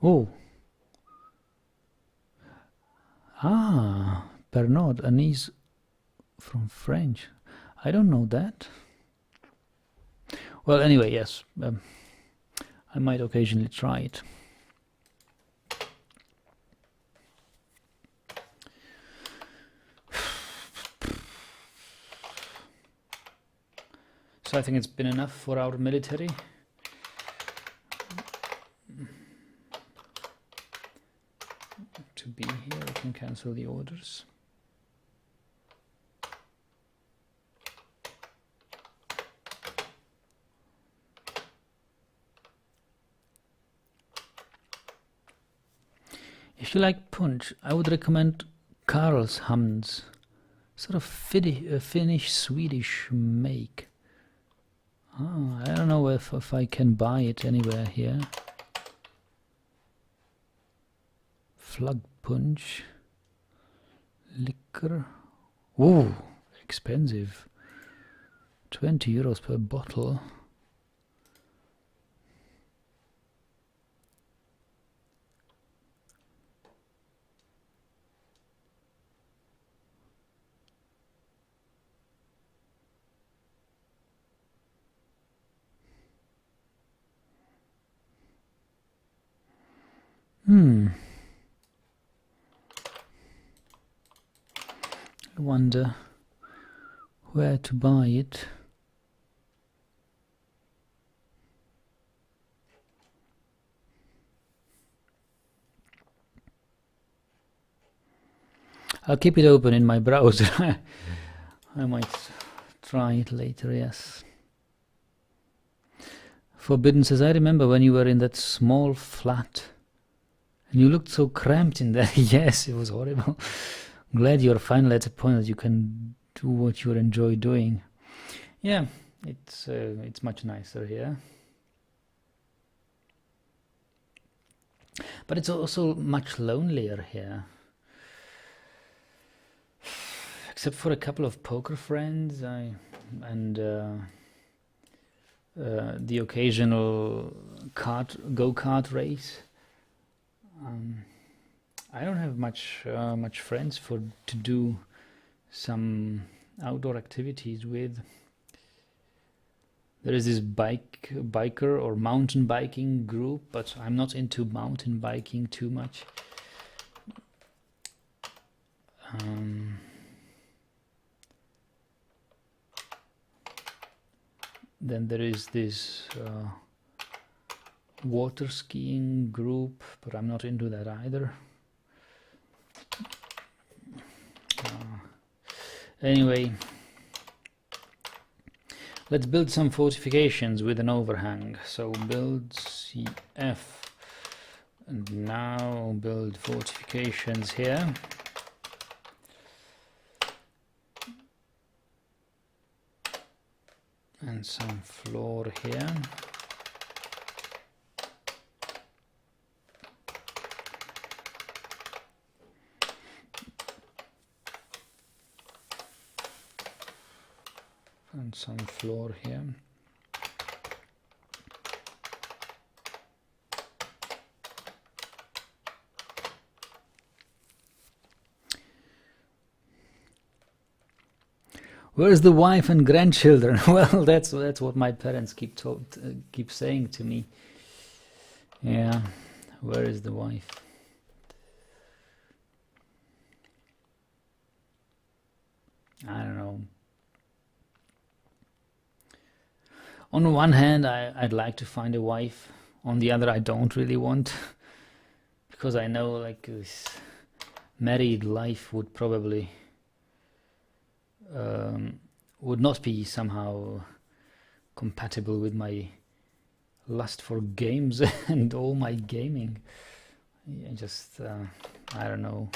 Oh. Ah, Pernod, anise from French. I don't know that. Well, anyway, yes, I might occasionally try it. So I think it's been enough for our military. To be here, I can cancel the orders. If you like punch, I would recommend Karlshamns, sort of Finnish-Swedish make. I don't know if I can buy it anywhere here. Flug punch, liquor. Ooh, expensive. 20 euros per bottle. I wonder where to buy it. I'll keep it open in my browser. I might try it later, yes. Forbidden says, I remember when you were in that small flat and you looked so cramped in there. Yes, it was horrible. Glad you're finally at a point that you can do what you enjoy doing. Yeah, it's much nicer here. But it's also much lonelier here. Except for a couple of poker friends and the occasional go-kart race. I don't have much friends to do some outdoor activities with. There is this biker or mountain biking group, but I'm not into mountain biking too much. Then there is this water skiing group, but I'm not into that either. Anyway, let's build some fortifications with an overhang. So build CF, and now build fortifications here. And some floor here. And some floor here. Where's the wife and grandchildren? Well, that's what my parents keep saying to me. Yeah, where is the wife? I don't know. On one hand, I'd like to find a wife. On the other, I don't really want, because I know like this married life would probably would not be somehow compatible with my lust for games and all my gaming. I just I don't know.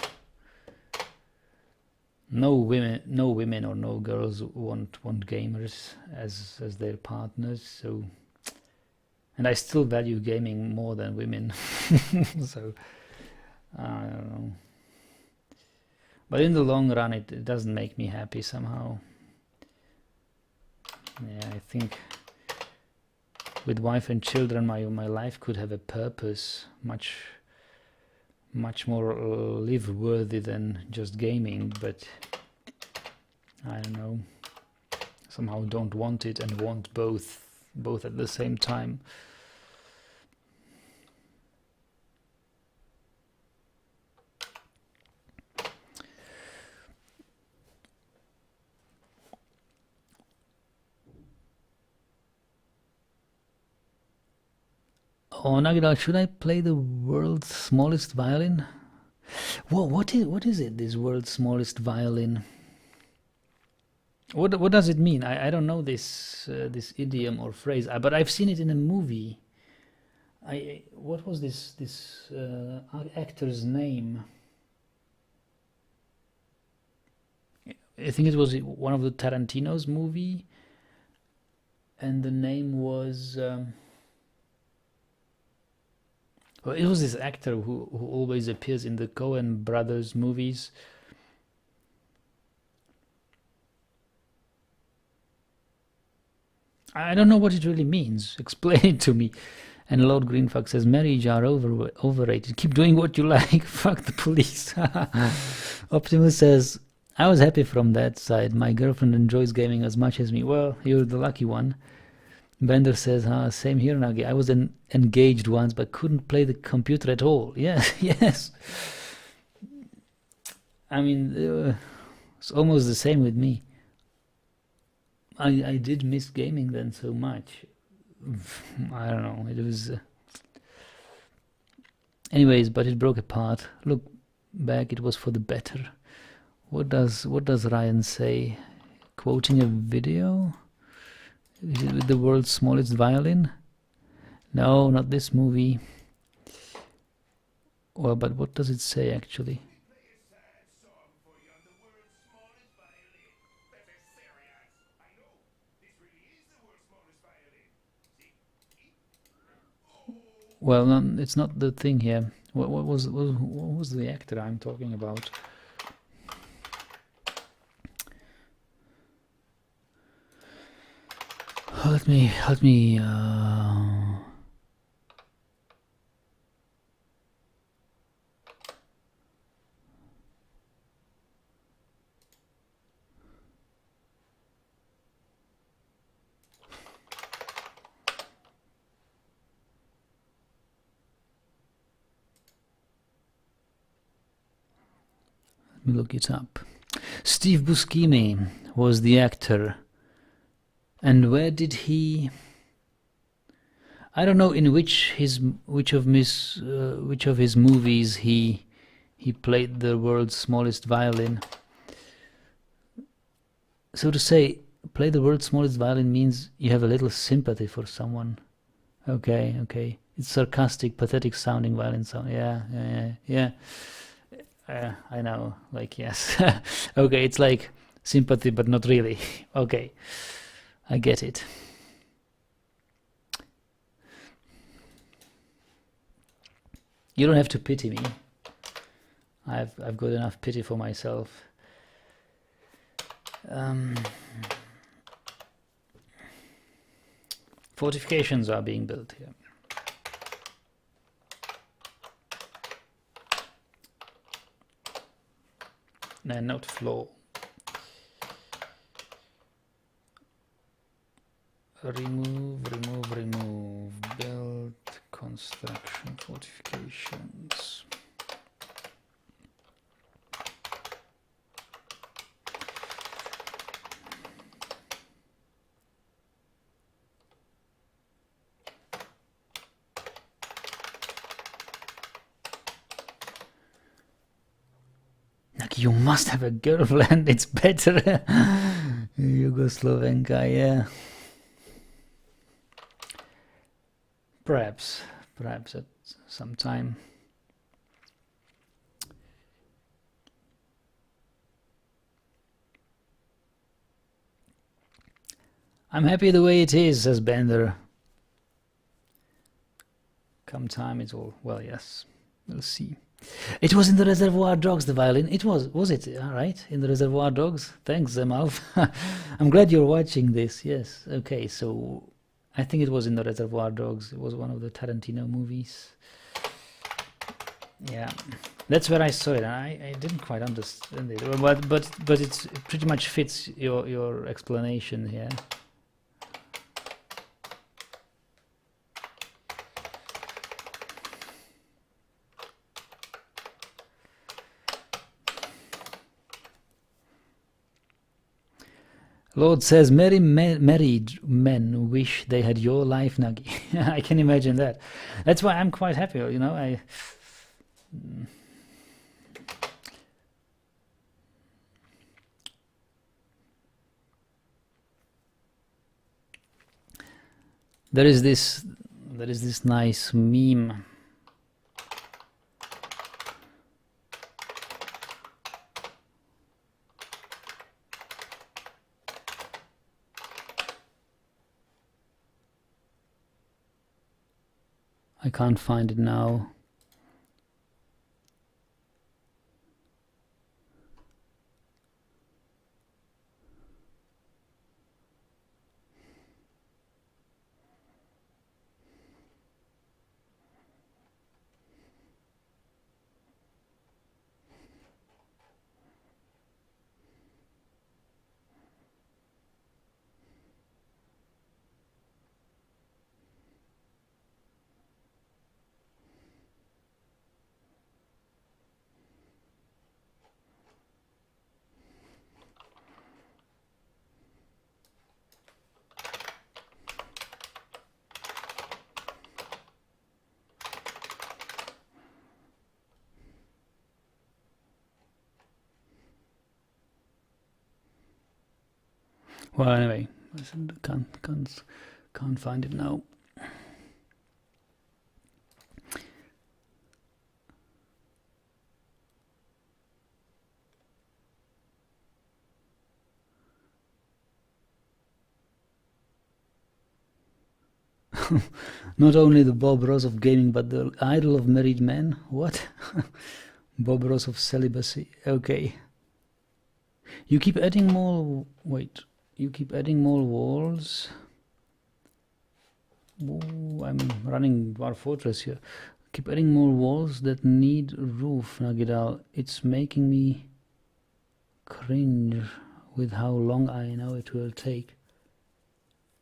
No women or no girls want gamers as their partners. So, and I still value gaming more than women. So I don't know. But in the long run, it doesn't make me happy somehow. Yeah, I think with wife and children, my life could have a purpose, much more live worthy than just gaming. But I don't know. Somehow don't want it and want both at the same time. Oh, Nagidal, should I play the world's smallest violin? Whoa, what is it, this world's smallest violin? What does it mean? I don't know this this idiom or phrase, but I've seen it in a movie. What was this actor's name? I think it was one of the Tarantino's movie, and the name was. Well, it was this actor who always appears in the Coen brothers movies. I don't know what it really means. Explain it to me. And Lord Greenfuck says, marriage are overrated. Keep doing what you like. Fuck the police. Optimus says, I was happy from that side. My girlfriend enjoys gaming as much as me. Well, you're the lucky one. Bender says, same here, Nagi. I was engaged once, but couldn't play the computer at all. Yeah, yes. I mean, it's almost the same with me. I did miss gaming then so much. I don't know. It was. Anyways, but it broke apart. Look back, it was for the better. What does Ryan say? Quoting a video? Is it with the world's smallest violin? No, not this movie. Well, but what does it say actually? Well, no, it's not the thing here. What was the actor I'm talking about? Let me look it up. Steve Buscemi was the actor. And where did he? I don't know in which of his movies he played the world's smallest violin. So to say, play the world's smallest violin means you have a little sympathy for someone. Okay. It's sarcastic, pathetic sounding violin sound. Yeah. I know. Like, yes. Okay, it's like sympathy, but not really. Okay. I get it. You don't have to pity me. I've got enough pity for myself. Fortifications are being built here. No, not floor. Remove. Build, construction, fortifications. You must have a girlfriend. It's better. Yugoslovenka, yeah. Perhaps at some time. I'm happy the way it is, says Bender. Come time, it's all, well, yes, we'll see. It was in the Reservoir Dogs, the violin. It was it? All right, in the Reservoir Dogs. Thanks, Zemalf. I'm glad you're watching this. Yes, okay, so I think it was in the Reservoir Dogs. It was one of the Tarantino movies. Yeah, that's where I saw it. I didn't quite understand it, but it pretty much fits your explanation here. Lord says, married men wish they had your life, Nagi. I can imagine that. That's why I'm quite happy, you know. There is this nice meme. I can't find it now. Well, anyway, can't find it now. Not only the Bob Ross of gaming, but the idol of married men. What? Bob Ross of celibacy. Okay. You keep adding more. Wait. You keep adding more walls. Ooh, I'm running Dwarf Fortress here. Keep adding more walls that need roof, Nagidal. It's making me cringe with how long I know it will take.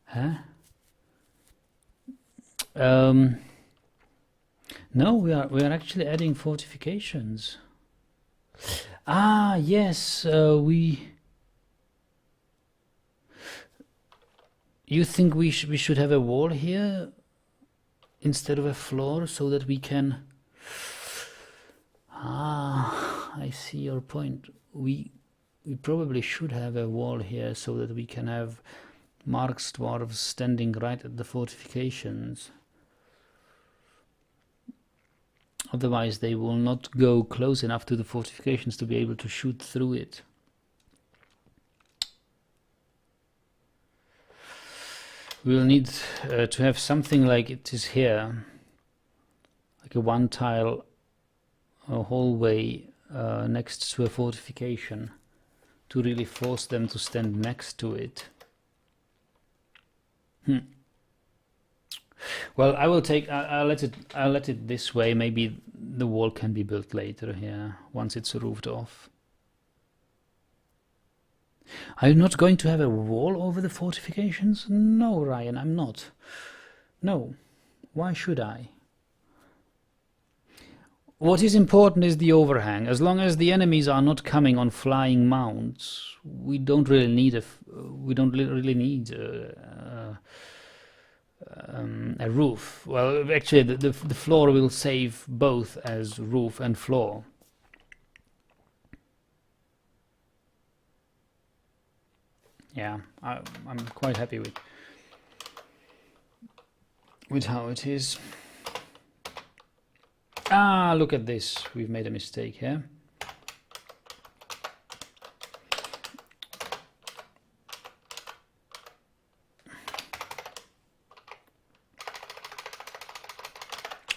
Huh? No, we are actually adding fortifications. Ah, yes, You think we should have a wall here instead of a floor so that we can... Ah, I see your point. We probably should have a wall here so that we can have Mark's dwarves standing right at the fortifications. Otherwise they will not go close enough to the fortifications to be able to shoot through it. We'll need to have something like it is here, like a one tile hallway next to a fortification to really force them to stand next to it. Well, I will take. I'll let it this way. Maybe the wall can be built later here once it's roofed off. Are you not going to have a wall over the fortifications? No, Ryan, I'm not. No. Why should I? What is important is the overhang. As long as the enemies are not coming on flying mounts, we don't really need a roof. Well, actually, the floor will save both as roof and floor. yeah, I'm quite happy with how it is. Ah, look at this. We've made a mistake here.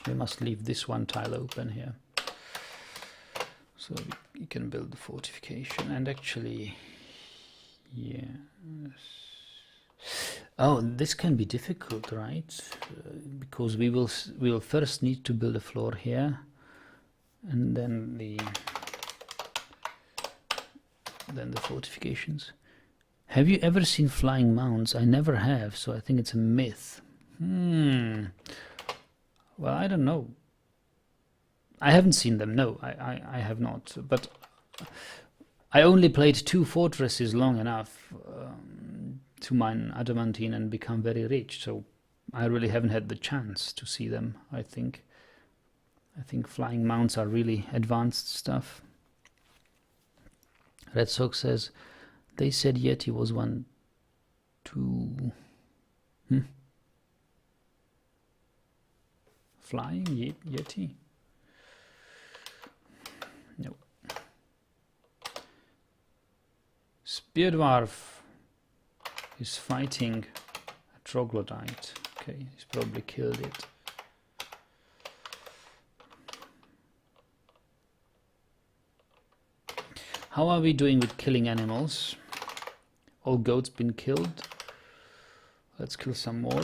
We must leave this one tile open here, so you can build the fortification. And actually, yes. Oh, this can be difficult, right? Because we will first need to build a floor here, and then the fortifications. Have you ever seen flying mounts? I never have, so I think it's a myth. Well, I don't know. I haven't seen them. No, I have not. But I only played 2 fortresses long enough to mine adamantine and become very rich, so I really haven't had the chance to see them. I think flying mounts are really advanced stuff. Red Sox says they said Yeti was one to flying Yeti. No. Spear Dwarf is fighting a troglodyte. Okay, he's probably killed it. How are we doing with killing animals? All goats been killed. Let's kill some more.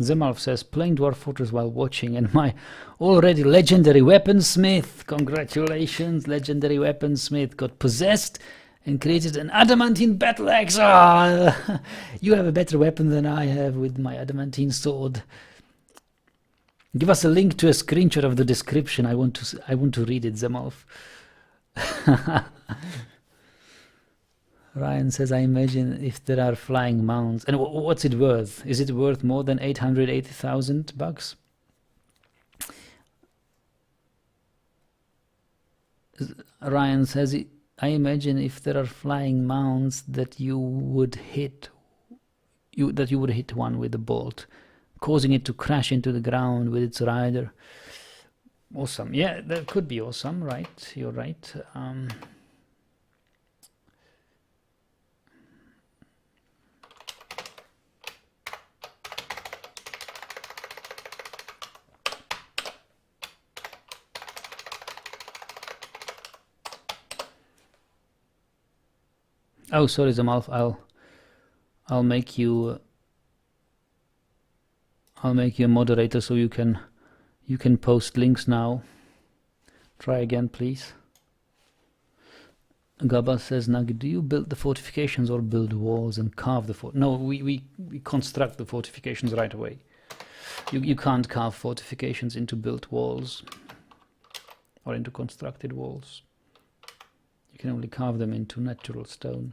Zemalf says, playing Dwarf Fortress while watching, and my already legendary weaponsmith, congratulations, legendary weaponsmith, got possessed and created an adamantine battle axe. Ah, you have a better weapon than I have with my adamantine sword. Give us a link to a screenshot of the description. I want to read it, Zemalf. Ryan says, I imagine if there are flying mounts. And what's it worth? Is it worth more than 880,000 bucks? Ryan says, I imagine if there are flying mounts that you would hit one with a bolt, causing it to crash into the ground with its rider. Awesome. Yeah, that could be awesome, right? You're right. Oh, sorry, Zamalf. I'll make you a moderator so you can post links now. Try again, please. Gaba says, Nug, do you build the fortifications or build walls and carve the fort? No, we construct the fortifications right away. You can't carve fortifications into built walls or into constructed walls. You can only carve them into natural stone.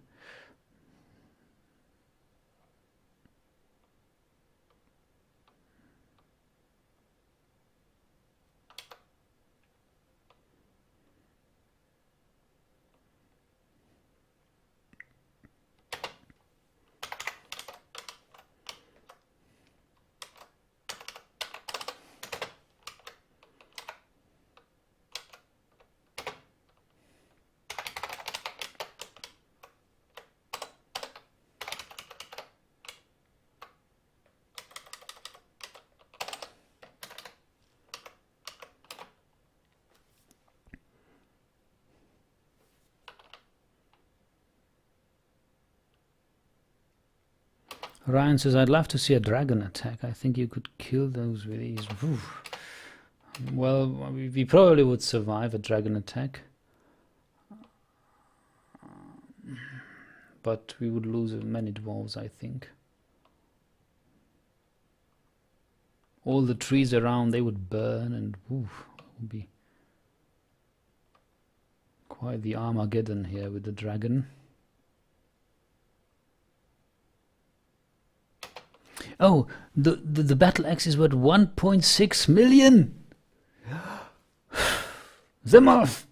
Ryan says, I'd love to see a dragon attack. I think you could kill those with ease. Oof. Well, we probably would survive a dragon attack. But we would lose many dwarves, I think. All the trees around, they would burn, and oof, it would be quite the Armageddon here with the dragon. Oh, the battle axe is worth 1.6 million. Zemolf,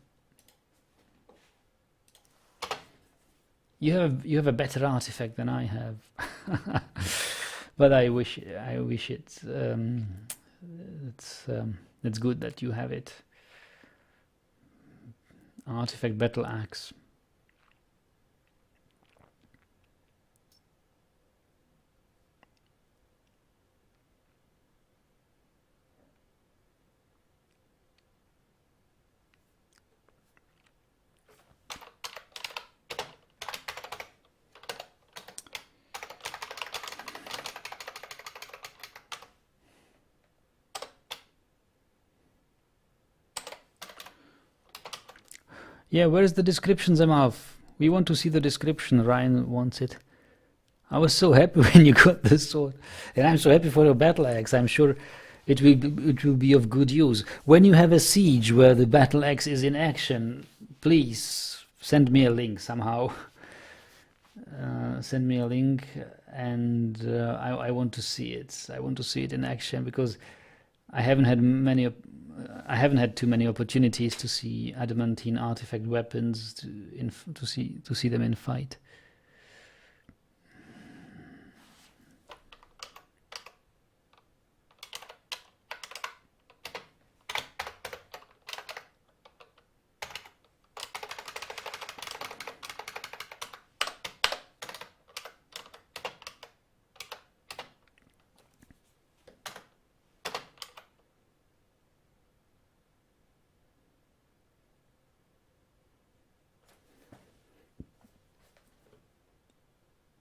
you have a better artifact than I have. But I wish it's good that you have it. Artifact battle axe. Yeah, where is the description, Zemav? We want to see the description. Ryan wants it. I was so happy when you got the sword, and I'm so happy for your battle axe. I'm sure it will be of good use. When you have a siege where the battle axe is in action, please send me a link somehow. Send me a link, and I want to see it. I want to see it in action because I haven't had too many opportunities to see adamantine artifact weapons to see them in fight.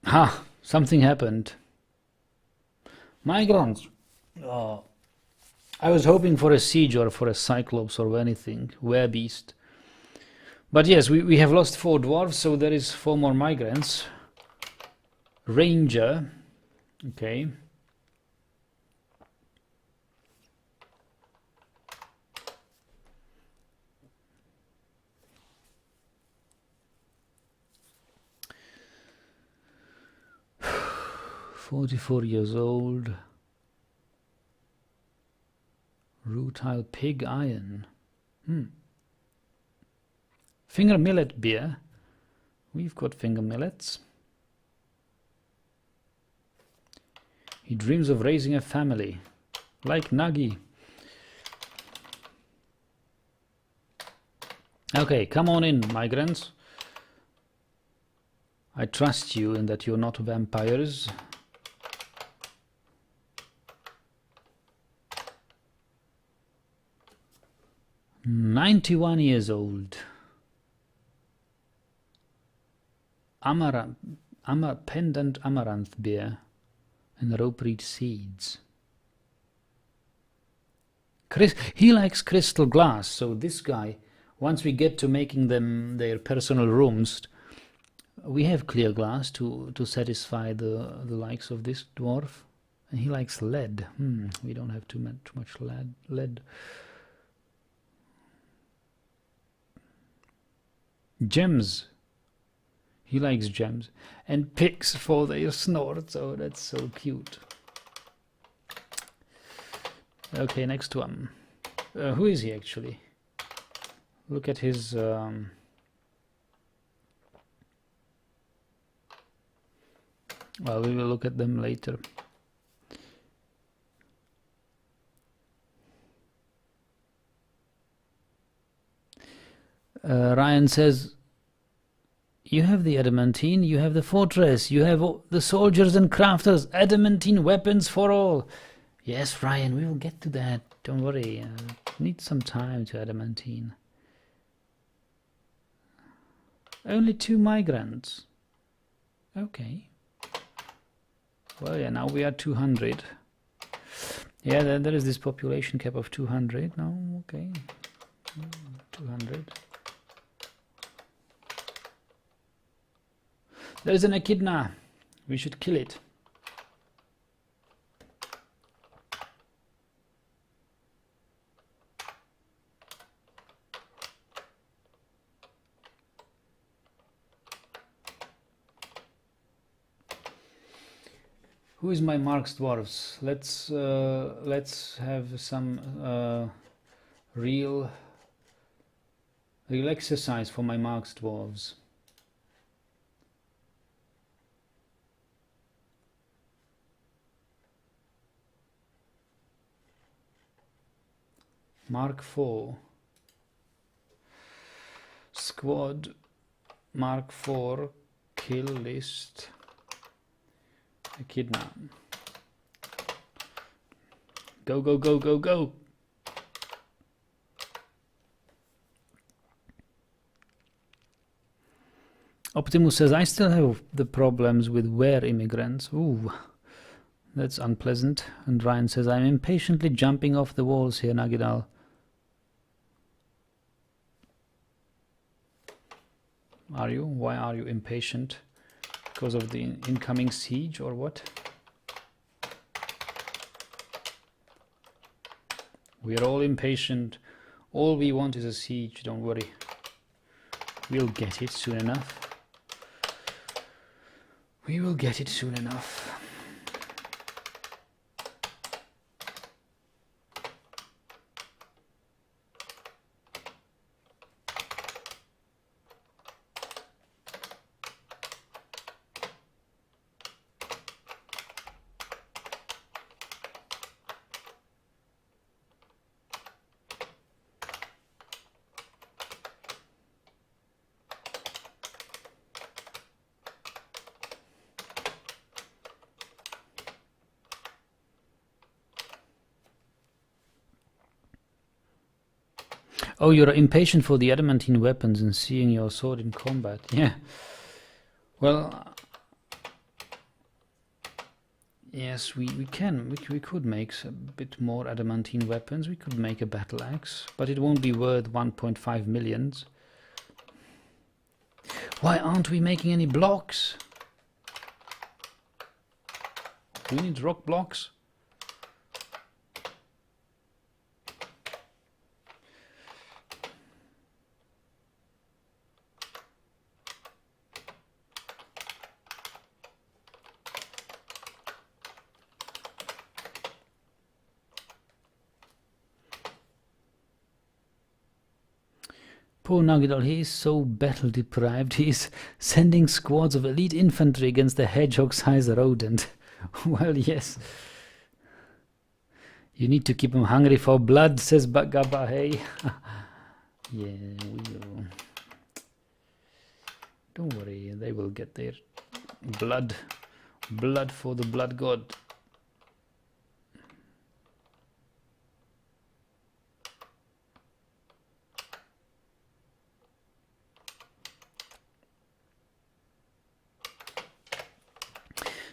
Ha! Something happened. Migrants! Oh, I was hoping for a siege or for a cyclops or anything. Werebeast. But yes, we have lost 4 dwarves, so there is 4 more migrants. Ranger. Okay. "44 years old. Rutile pig iron. Finger millet beer. We've got finger millets. He dreams of raising a family. Like Nagi. Okay, come on in, migrants. I trust you in that you're not vampires. "91 years old. Pendant amaranth beer and ropereed seeds." He likes crystal glass, so this guy, once we get to making them their personal rooms, we have clear glass to satisfy the likes of this dwarf. And he likes lead. We don't have too much lead. Gems. He likes gems. And pigs for their snorts. Oh, that's so cute. Okay, next one. Who is he actually? Look at his... well, we will look at them later. Ryan says, "You have the adamantine, you have the fortress, you have the soldiers and crafters, adamantine weapons for all." Yes, Ryan, we will get to that. Don't worry. Need some time to adamantine. Only 2 migrants. Okay. Well, yeah, now we are 200. Yeah, there is this population cap of 200. No, okay. 200. There's an echidna. We should kill it. Who is my Mark's dwarves? Let's have some real exercise for my Mark's dwarves. Mark 4 squad, Mark 4 kill list, echidna. Go, go, go, go, go! Optimus says, I still have the problems with where immigrants. Ooh, that's unpleasant. And Ryan says, I'm impatiently jumping off the walls here, Nagidal. Are you? Why are you impatient? Because of the incoming siege or what? We're all impatient. All we want is a siege, don't worry. We'll get it soon enough. We will get it soon enough. Oh, you're impatient for the adamantine weapons and seeing your sword in combat. Yeah. Well, yes, we could make a bit more adamantine weapons. We could make a battle axe, but it won't be worth 1.5 million. Why aren't we making any blocks? Do we need rock blocks? Poor Nagidal, he is so battle deprived, he is sending squads of elite infantry against the hedgehog-sized rodent. Well, yes. You need to keep him hungry for blood, says Bagaba, hey. Yeah, we will. Don't worry, they will get their blood. Blood for the blood god.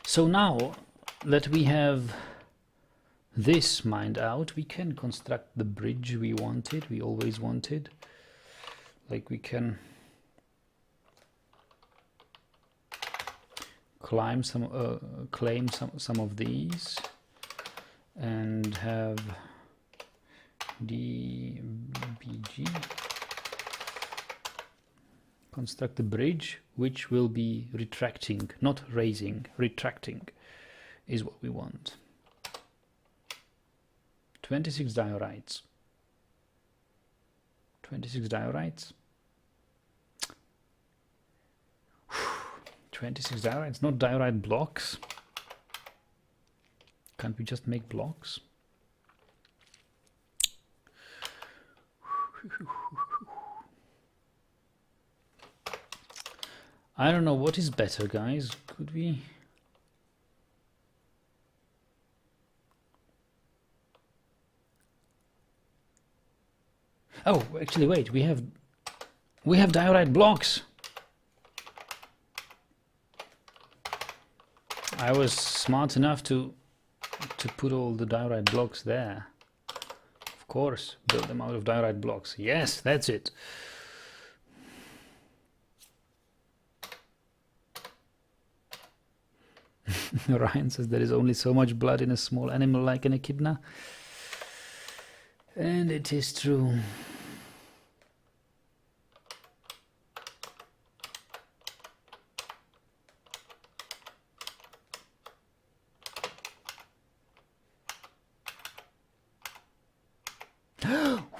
So now that we have this mined out, we can construct the bridge we always wanted. Like we can claim some of these and have DBG construct the bridge, which will be retracting, not raising. Retracting is what we want. 26 diorites. 26 diorites. 26 diorites, not diorite blocks. Can't we just make blocks? I don't know what is better, guys. Could we? Oh, actually, wait. We have diorite blocks. I was smart enough to put all the diorite blocks there. Of course, build them out of diorite blocks. Yes, that's it. Ryan says there is only so much blood in a small animal like an echidna. And it is true.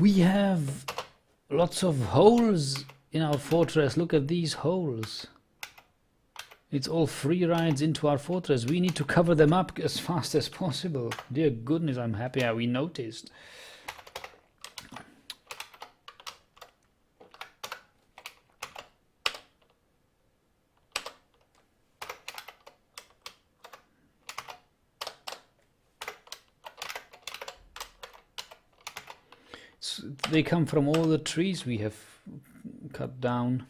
We have lots of holes in our fortress. Look at these holes. It's all free rides into our fortress. We need to cover them up as fast as possible. Dear goodness, I'm happy we noticed. They come from all the trees we have cut down.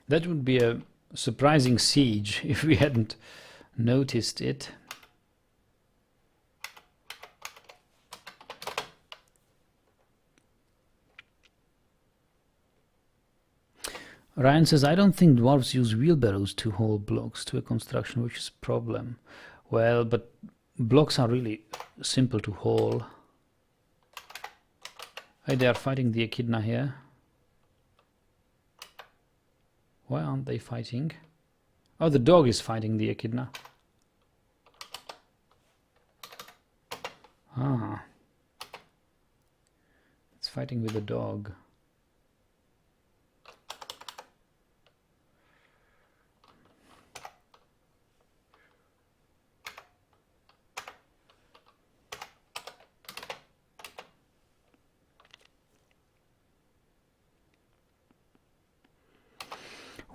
That would be a surprising siege if we hadn't noticed it. Ryan says, I don't think dwarves use wheelbarrows to haul blocks to a construction, which is a problem. Well, but blocks are really simple to haul. Hey, they are fighting the echidna here. Why aren't they fighting? Oh, the dog is fighting the echidna. Ah. It's fighting with the dog.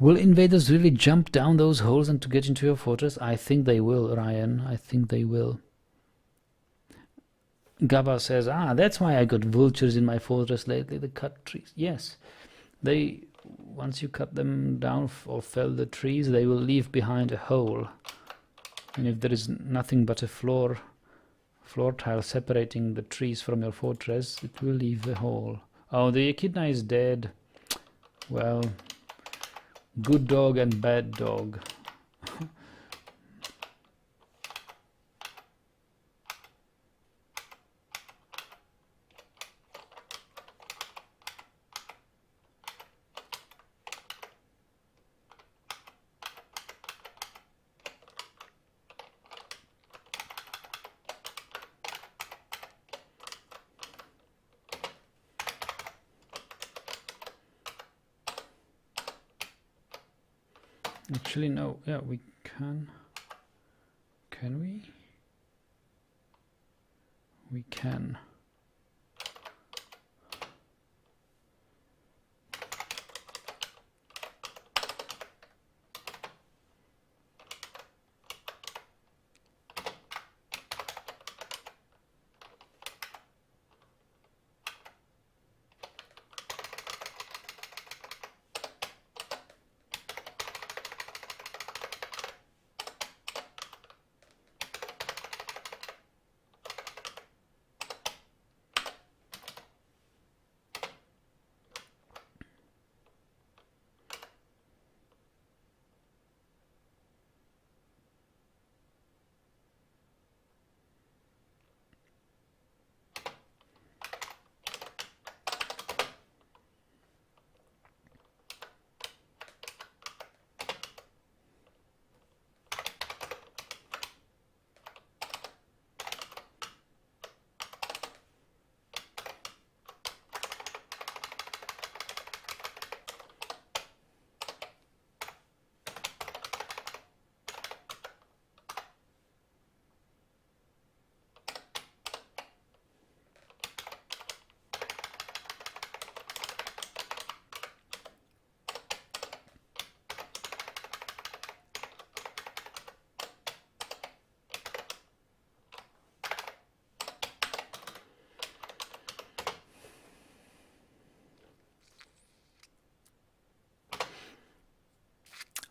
Will invaders really jump down those holes and to get into your fortress? I think they will, Ryan. I think they will. Gaba says, that's why I got vultures in my fortress lately, the cut trees. Yes, they, once you cut them down or fell the trees, they will leave behind a hole. And if there is nothing but a floor tile separating the trees from your fortress, it will leave a hole. Oh, the echidna is dead. Well, good dog and bad dog. Actually, no. Yeah, we can. Can we? We can.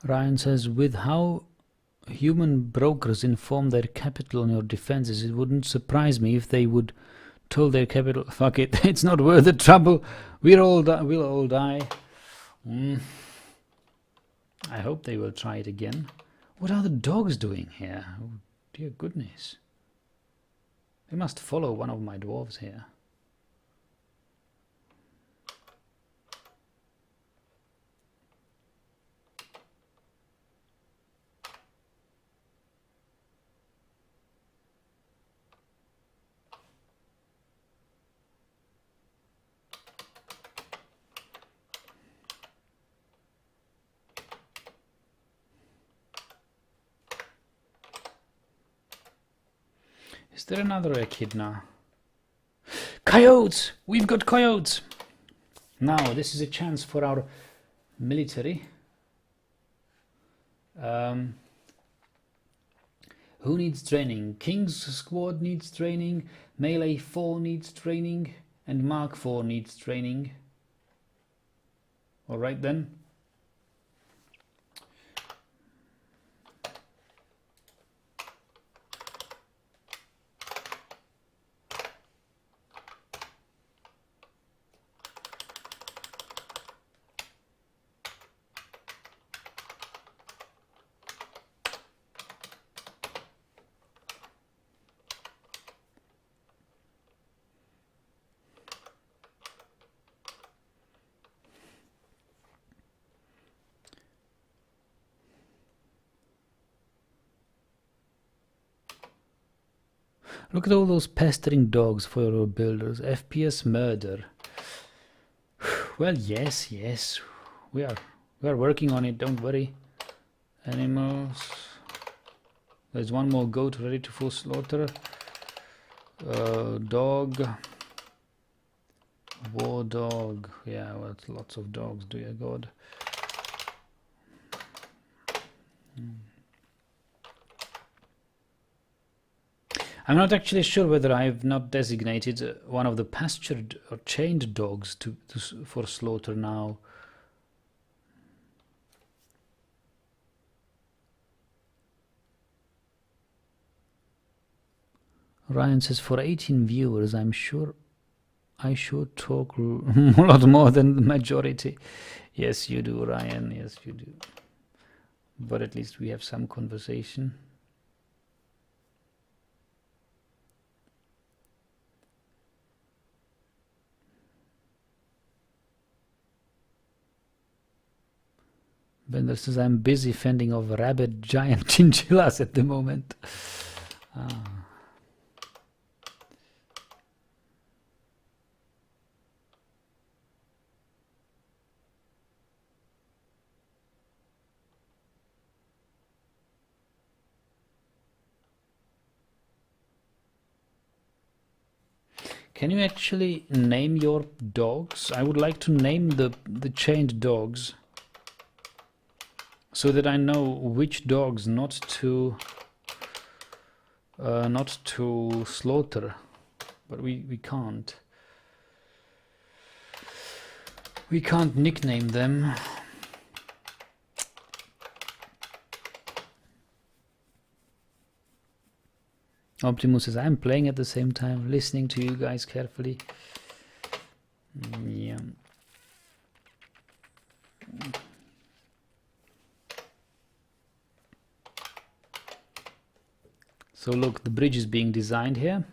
Ryan says, with how human brokers inform their capital on your defenses, it wouldn't surprise me if they would told their capital, fuck it, it's not worth the trouble, we'll all die. I hope they will try it again. What are the dogs doing here? Oh, dear goodness. They must follow one of my dwarves here. Is there another echidna? Coyotes! We've got coyotes! Now, this is a chance for our military. Who needs training? King's squad needs training, Melee 4 needs training, and Mark 4 needs training. Alright then. Look at all those pestering dogs for your builders. FPS murder. Well, yes, we are working on it. Don't worry. Animals. There's one more goat ready to full slaughter. Dog. War dog. Yeah, well, lots of dogs. Dear God. I'm not actually sure whether I have not designated one of the pastured or chained dogs for slaughter now. Ryan says, for 18 viewers, I'm sure I should talk a lot more than the majority. Yes, you do, Ryan. Yes, you do. But at least we have some conversation. Bender says, I'm busy fending off rabid giant chinchillas at the moment. Can you actually name your dogs? I would like to name the chained dogs, so that I know which dogs not to slaughter, but we can't. We can't nickname them. Optimus says, I'm playing at the same time, listening to you guys carefully. Yeah. So look, the bridge is being designed here.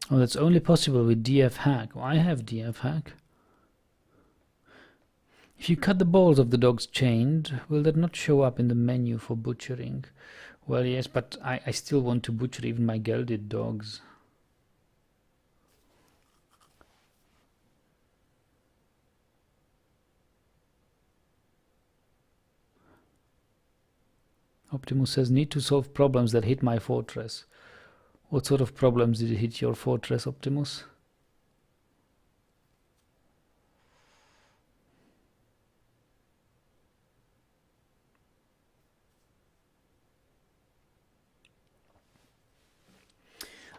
Oh, that's only possible with DF hack. Oh, I have DF hack. If you cut the balls of the dogs chained, will that not show up in the menu for butchering? Well, yes, but I still want to butcher even my gelded dogs. Optimus says, need to solve problems that hit my fortress. What sort of problems did it hit your fortress, Optimus?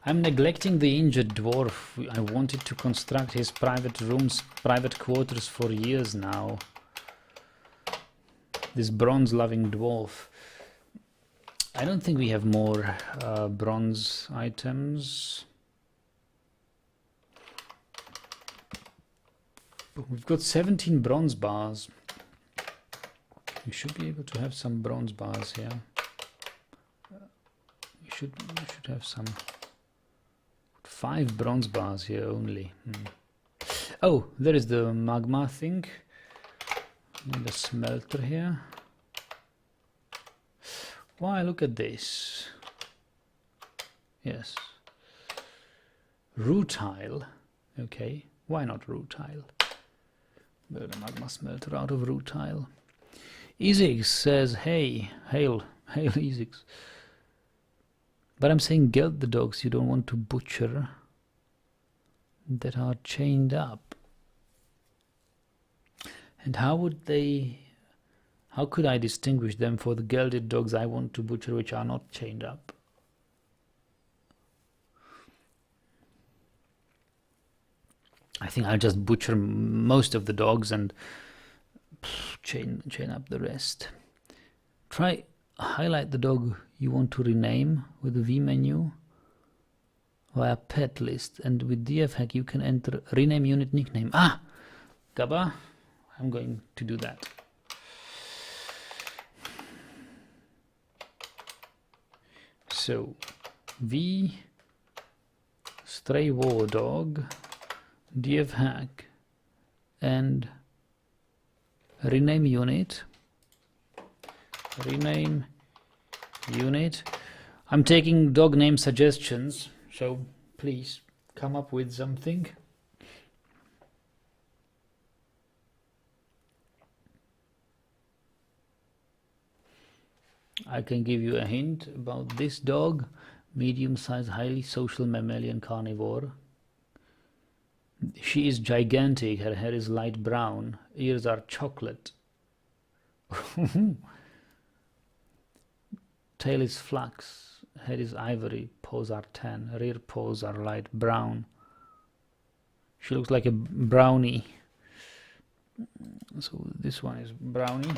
I'm neglecting the injured dwarf. I wanted to construct his private rooms, private quarters for years now. This bronze-loving dwarf. I don't think we have more bronze items. But we've got 17 bronze bars. We should be able to have some bronze bars here. We should have some. 5 bronze bars here only. Oh, there is the magma thing. And the smelter here. Why, look at this. Yes. Rutile. Okay, why not rutile? Build a magma smelter out of rutile. Ezix says, hey, hail Ezix. But I'm saying geld the dogs you don't want to butcher that are chained up. And how could I distinguish them for the gelded dogs I want to butcher which are not chained up? I think I'll just butcher most of the dogs and chain up the rest. Try highlight the dog you want to rename with the V menu via pet list, and with DF hack you can enter rename unit nickname. Ah, Gabba, I'm going to do that. So V stray war dog, DF hack, and rename unit. I'm taking dog name suggestions, so please come up with something. I can give you a hint about this dog. Medium-sized, highly social mammalian carnivore. She is gigantic. Her hair is light brown. Ears are chocolate. Tail is flax. Head is ivory. Paws are tan. Rear paws are light brown. She looks like a brownie. So this one is brownie.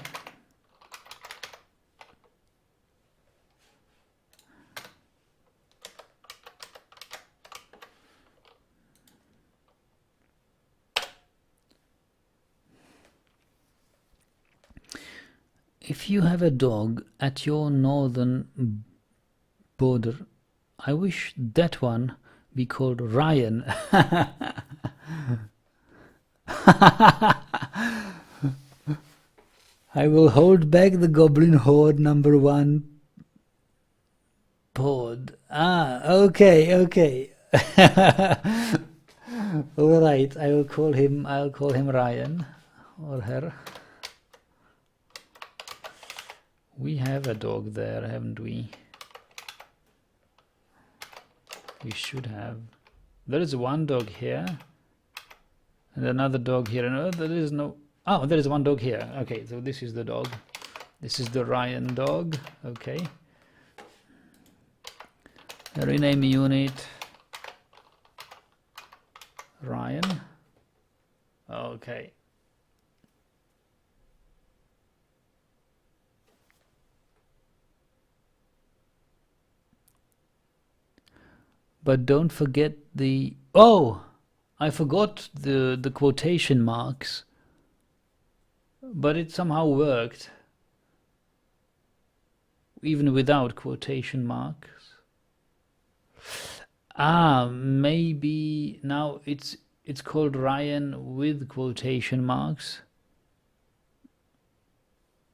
If you have a dog at your northern border, I wish that one be called Ryan. I will hold back the goblin horde #1 pod. Ah, okay. All right, I'll call him Ryan or her. We have a dog there, haven't we? We should have. There is one dog here. And another dog here. And there is no... Oh, there is one dog here. Okay, so this is the dog. This is the Ryan dog. Okay. Rename unit. Ryan. Okay. But don't forget the... Oh! I forgot the quotation marks. But it somehow worked. Even without quotation marks. Ah, maybe now it's called Ryan with quotation marks.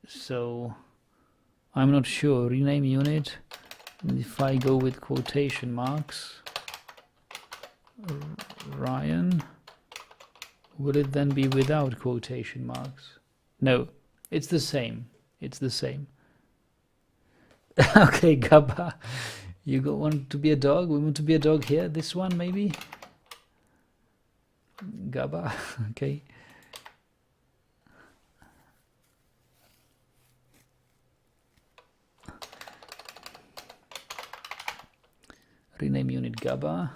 So I'm not sure. Rename unit. And if I go with quotation marks, Ryan, will it then be without quotation marks? No, it's the same. It's the same. Okay, Gabba, you want to be a dog? We want to be a dog here. This one, maybe? Gabba, okay. Rename unit Gabba.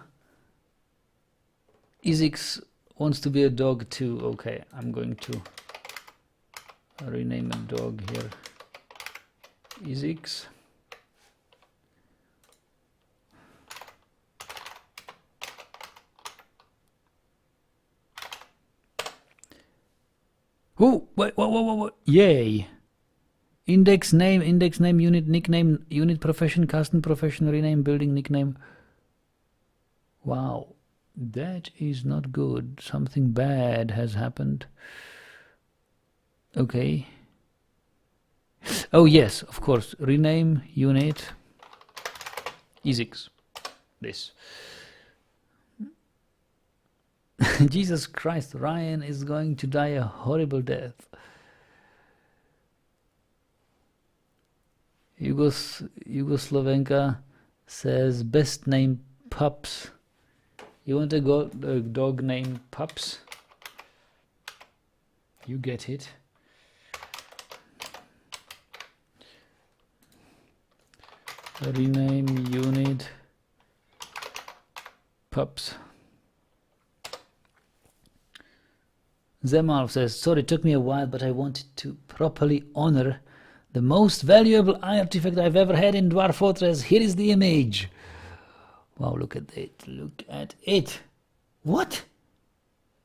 Ezix wants to be a dog too. Okay, I'm going to rename a dog here. Ezix. Oh, wait, what? Yay! Index name, unit, nickname, unit, profession, custom profession, rename, building, nickname. Wow, that is not good. Something bad has happened. Okay. Oh yes, of course. Rename unit. E6. This. Jesus Christ, Ryan is going to die a horrible death. Yugoslavenka says best name Pups. You want a dog named Pups? You get it. Rename unit Pups. Zemal says, sorry, it took me a while, but I wanted to properly honor the most valuable artifact I've ever had in Dwarf Fortress. Here is the image. Wow, look at it. Look at it. What?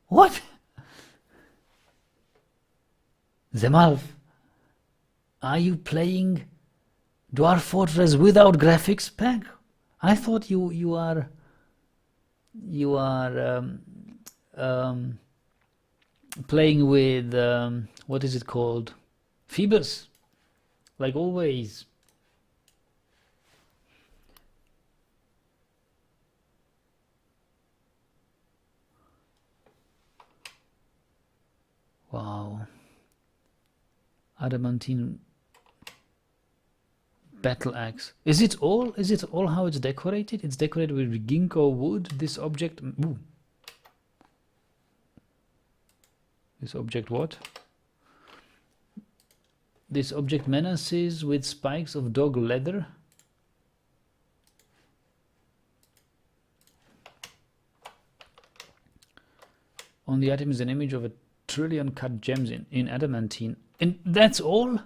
What? Zemal, are you playing Dwarf Fortress without graphics pack? I thought you are playing with what is it called? Phoebus, like always. Wow. Adamantine battle axe. Is it all how it's decorated? It's decorated with ginkgo wood. This object. Ooh. This object what? This object menaces with spikes of dog leather. On the item is an image of a trillion cut gems in adamantine. And that's all?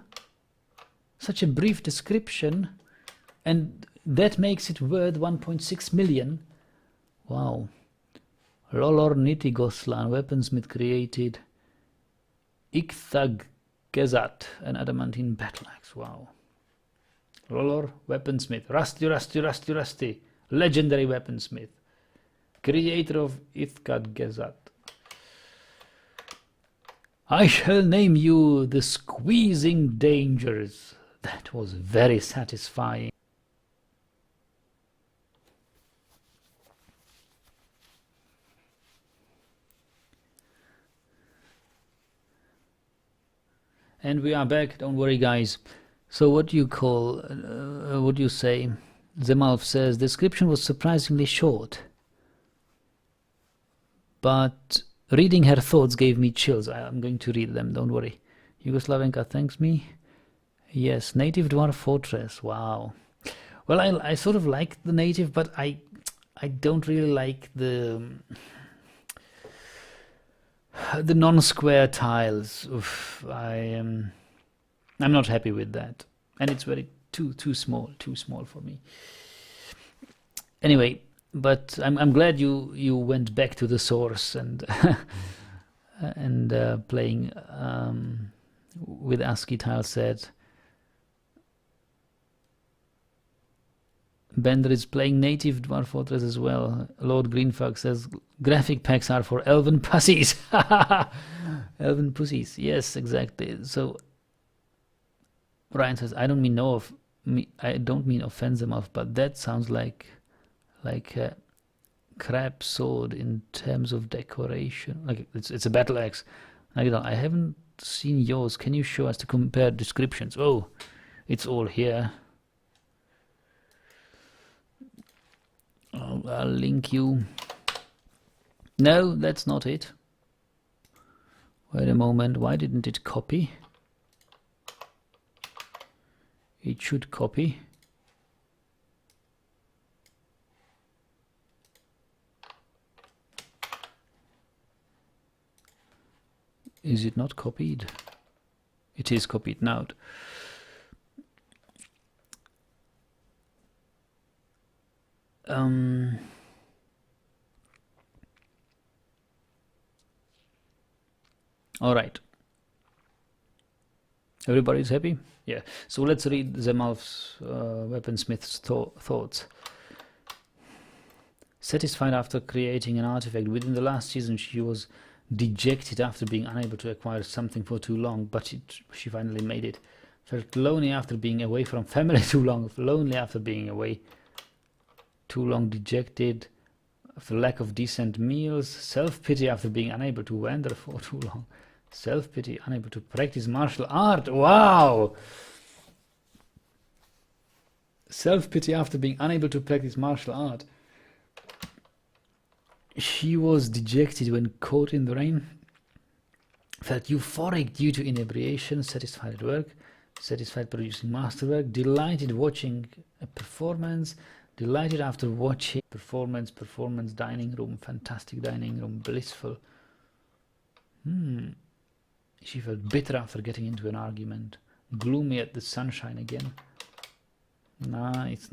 Such a brief description. And that makes it worth 1.6 million. Wow. Lolor Nitigoslan, weaponsmith, created Ichthagezat, an adamantine battle axe. Wow. Lolor, weaponsmith. Rusty. Legendary weaponsmith. Creator of Ichthagezat. I shall name you the Squeezing Dangers. That was very satisfying. And we are back, don't worry guys. So what do you call, what do you say? Zemalf says, the description was surprisingly short. But reading her thoughts gave me chills. I'm going to read them, don't worry. Yugoslavenka thanks me. Yes, native dwarf fortress, wow. Well, I sort of like the native, but I don't really like the non-square tiles. Oof, I'm not happy with that, and it's very too small for me. Anyway, but I'm glad you went back to the source and and playing with ASCII tile set. Bender is playing native Dwarf Fortress as well. Lord Greenfuck says graphic packs are for elven pussies. Elven pussies, yes, exactly. So Ryan says, I don't mean offend them off, but that sounds like a crap sword in terms of decoration. Like it's a battle axe. I haven't seen yours. Can you show us to compare descriptions? Oh, it's all here. I'll link you. No, that's not it. Wait a moment. Why didn't it copy? It should copy. Is it not copied? It is copied now. All right. Everybody's happy? Yeah. So let's read Zemalf's weaponsmith's thoughts. Satisfied after creating an artifact. Within the last season, she was dejected after being unable to acquire something for too long, but she finally made it. Felt lonely after being away from family too long. Lonely after being away too long. Dejected after lack of decent meals. Self-pity after being unable to wander for too long. Self-pity, unable to practice martial art. Wow! Self-pity after being unable to practice martial art. She was dejected when caught in the rain. Felt euphoric due to inebriation. Satisfied at work. Satisfied producing masterwork. Delighted watching a performance. Delighted after watching performance. Dining room. Fantastic dining room. Blissful. She felt bitter after getting into an argument. Gloomy at the sunshine again. Nice.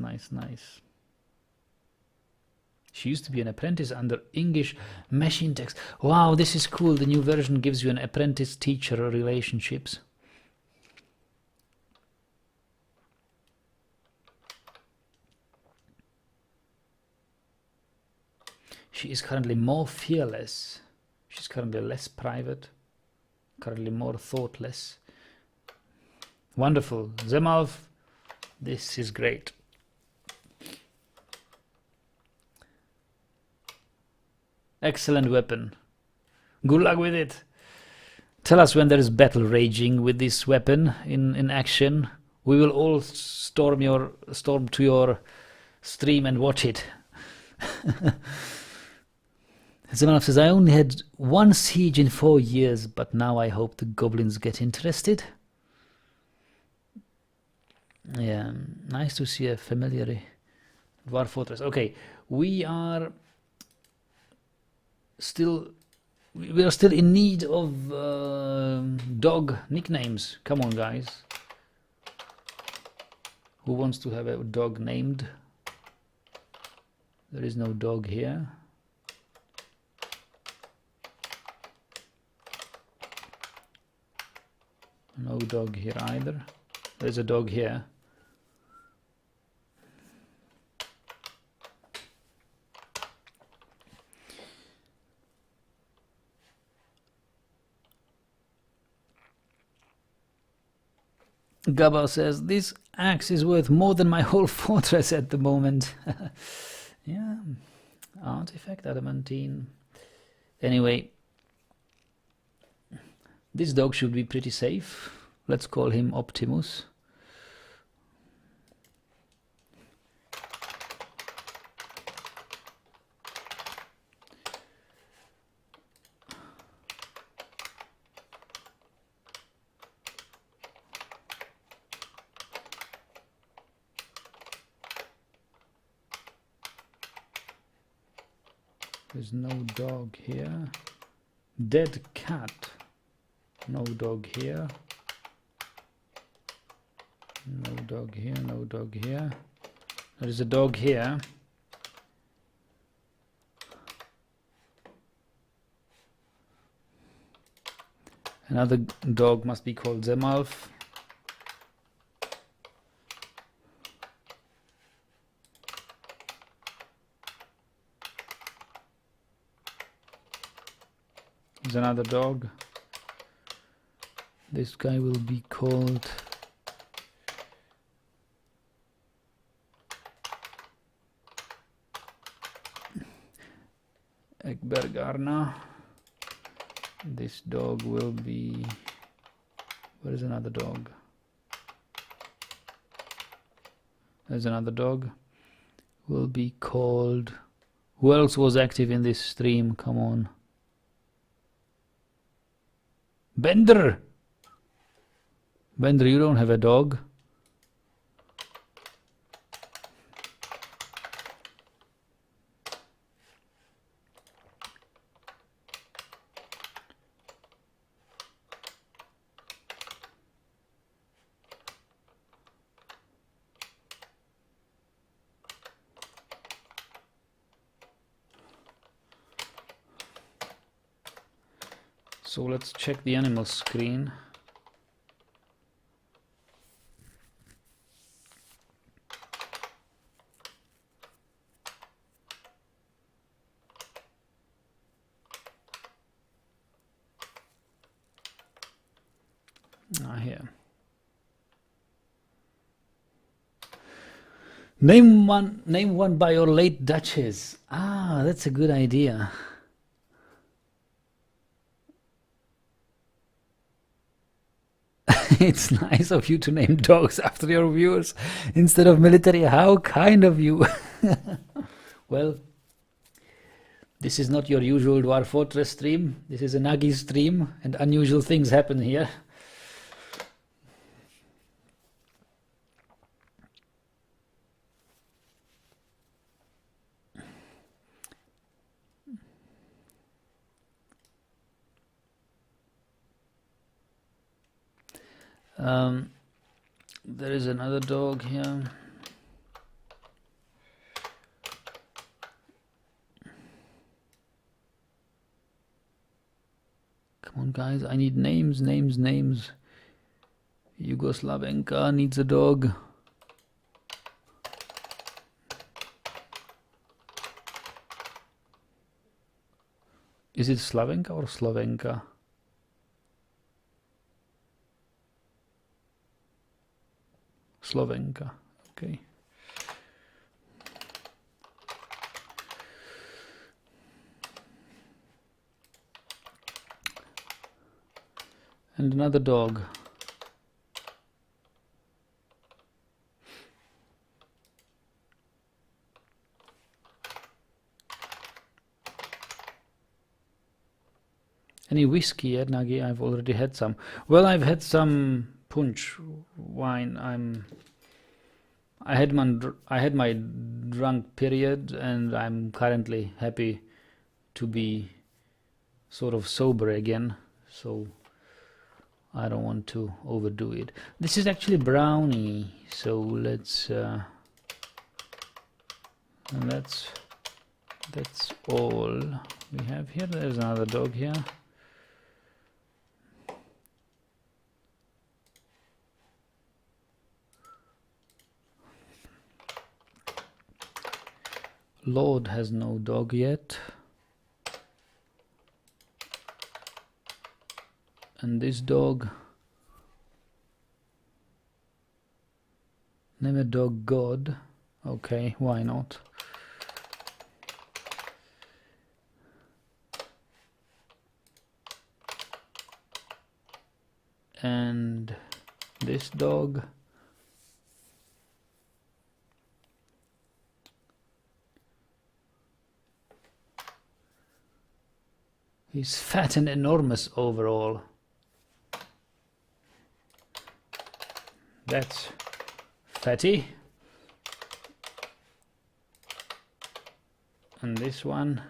She used to be an apprentice under English machine text. Wow, this is cool. The new version gives you an apprentice-teacher relationships. She is currently more fearless. She's currently less private. Currently more thoughtless. Wonderful. Zemalf, this is great. Excellent weapon. Good luck with it. Tell us when there is battle raging with this weapon in action. We will all storm to your stream and watch it. Zemanov says, I only had one siege in 4 years, but now I hope the goblins get interested. Yeah, nice to see a familiar dwarf fortress. Okay, we are still in need of dog nicknames. Come on, guys. Who wants to have a dog named? There is no dog here. No dog here either. There's a dog here. Gabba says, this axe is worth more than my whole fortress at the moment. Yeah. Artifact, adamantine. Anyway. This dog should be pretty safe. Let's call him Optimus. There's no dog here. Dead cat. No dog here. No dog here, no dog here. There is a dog here. Another dog must be called Zemalf. There's another dog. This guy will be called Ekbergarna. This dog will be... Where is another dog? There's another dog. Will be called... Who else was active in this stream? Come on. Bender! Bender, you don't have a dog. So let's check the animal screen. Here. Name one by your late Duchess. Ah, that's a good idea. It's nice of you to name dogs after your viewers instead of military. How kind of you. Well, this is not your usual Dwarf Fortress stream. This is a Nagi stream, and unusual things happen here. There is another dog here. Come on, guys, I need names. Yugoslavenka needs a dog. Is it Slavenka or Slovenka? Slovenka, okay. And another dog. Any whiskey yet, Nagi? I've already had some. Well, I've had some punch wine. I had my drunk period, and I'm currently happy to be sort of sober again. So I don't want to overdo it. This is actually brownie, so let's and that's all we have here. There's another dog here. Lord has no dog yet. And this dog, name a dog God. Okay, why not? And this dog, he's fat and enormous overall. That's fatty. And this one,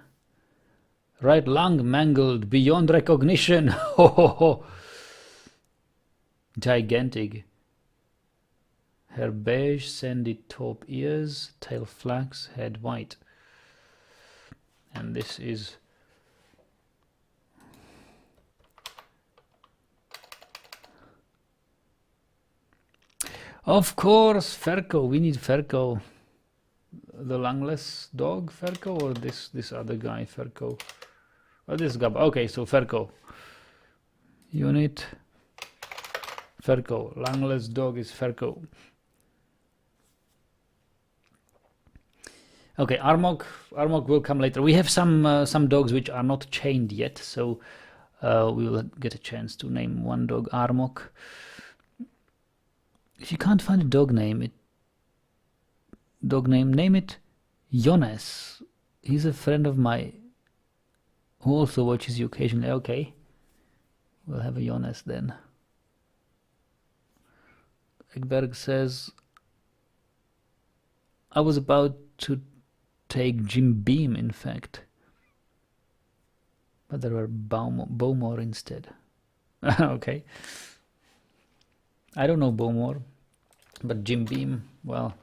right lung mangled beyond recognition. Ho ho ho. Gigantic. Hair beige, sandy top ears, tail flax, head white. And this is of course Ferko. We need Ferko. The lungless dog Ferko, or this other guy Ferko? Oh, this guy. Okay, so Ferko. Unit Ferko. Lungless dog is Ferko. Okay, Armok will come later. We have some dogs which are not chained yet, so we will get a chance to name one dog Armok. If you can't find a dog name, name it Jonas. He's a friend of mine who also watches you occasionally. Okay, we'll have a Jonas then. Egberg says, I was about to take Jim Beam, in fact, but there were Bowmore instead. Okay, I don't know Bowmore, but Jim Beam, well,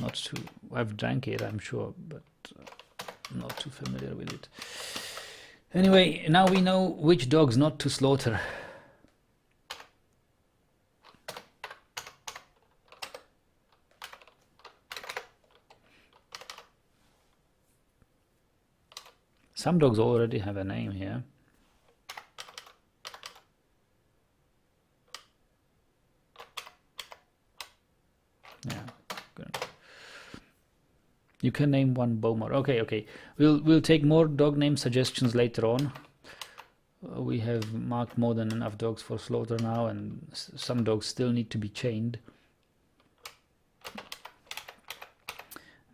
not too. I've drank it, I'm sure, but not too familiar with it. Anyway, now we know which dogs not to slaughter. Some dogs already have a name here. You can name one Bomar. Okay. We'll take more dog name suggestions later on. We have marked more than enough dogs for slaughter now, and some dogs still need to be chained.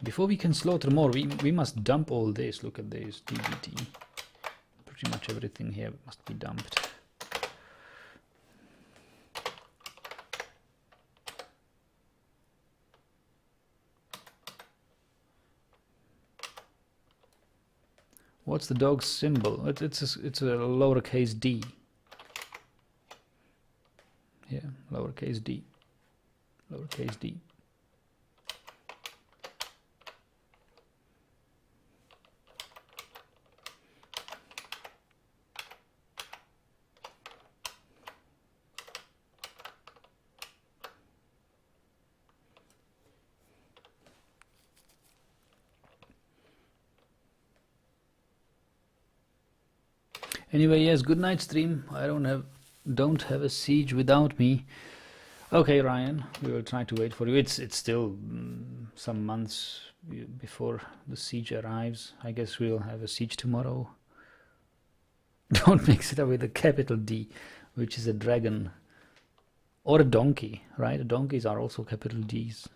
Before we can slaughter more, we must dump all this. Look at this, DBT. Pretty much everything here must be dumped. What's the dog's symbol? It's a lowercase d. Yeah, lowercase d. Lowercase d. Anyway, yes, good night stream. I don't have a siege without me. Okay, Ryan, we will try to wait for you. It's still some months before the siege arrives. I guess we'll have a siege tomorrow. Don't mix it up with a capital D, which is a dragon. Or a donkey, right? Donkeys are also capital Ds.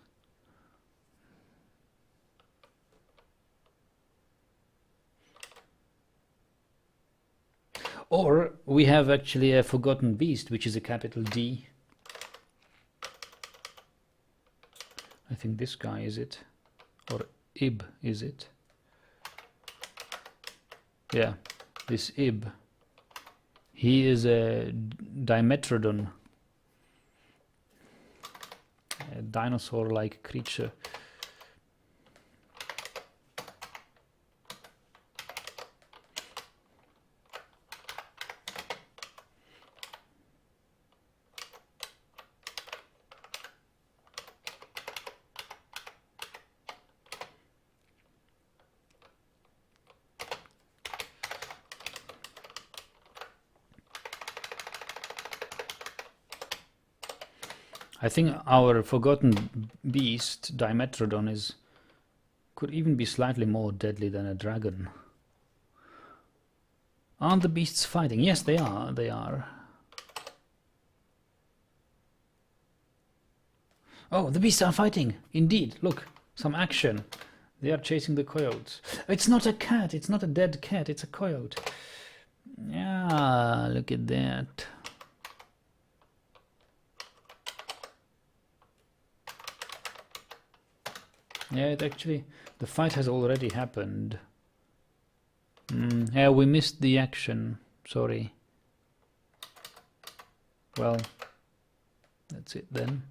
Or we have actually a forgotten beast, which is a capital D. I think this guy is it. Or Ib is it. Yeah, this Ib. He is a Dimetrodon. A dinosaur-like creature. I think our forgotten beast, Dimetrodon, could even be slightly more deadly than a dragon. Aren't the beasts fighting? Yes, they are. They are. Oh, the beasts are fighting. Indeed. Look, some action. They are chasing the coyotes. It's not a cat. It's not a dead cat. It's a coyote. Yeah, look at that. Yeah, the fight has already happened. Yeah, we missed the action. Sorry. Well, that's it then.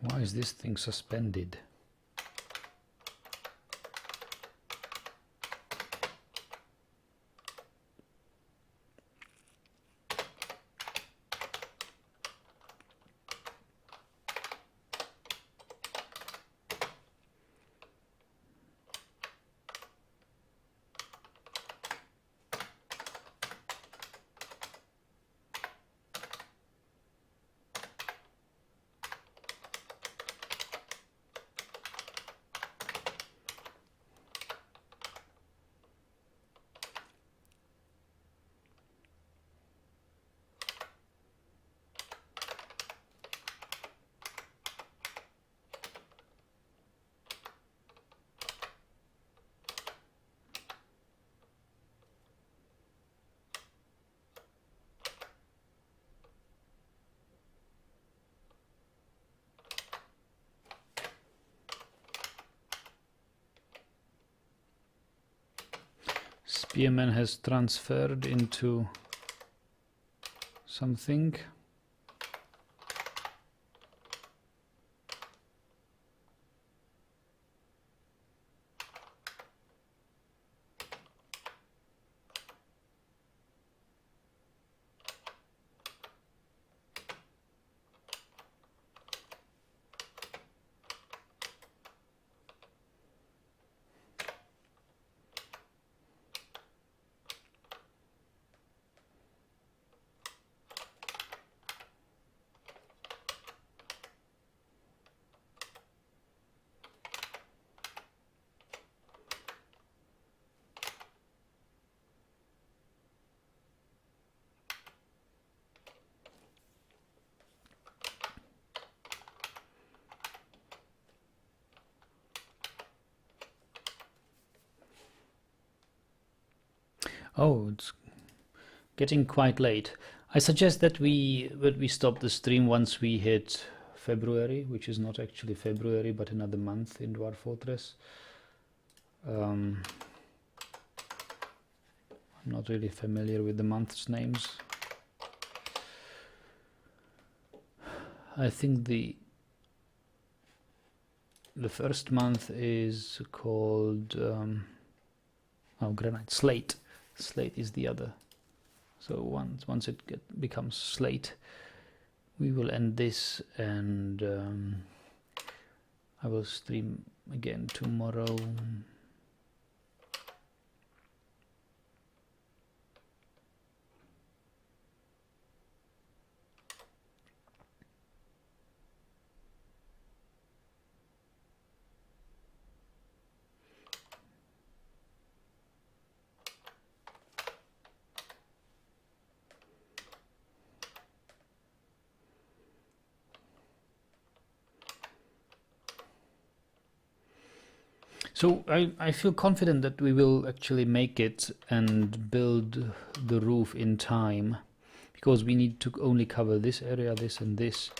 Why is this thing suspended? Spearman has transferred into something. Oh, it's getting quite late. I suggest that we stop the stream once we hit February, which is not actually February, but another month in Dwarf Fortress. I'm not really familiar with the months' names. I think the first month is called Granite. Slate. Slate is the other. So once it becomes Slate, we will end this, and I will stream again tomorrow. So I feel confident that we will actually make it and build the roof in time, because we need to only cover this area, this and this,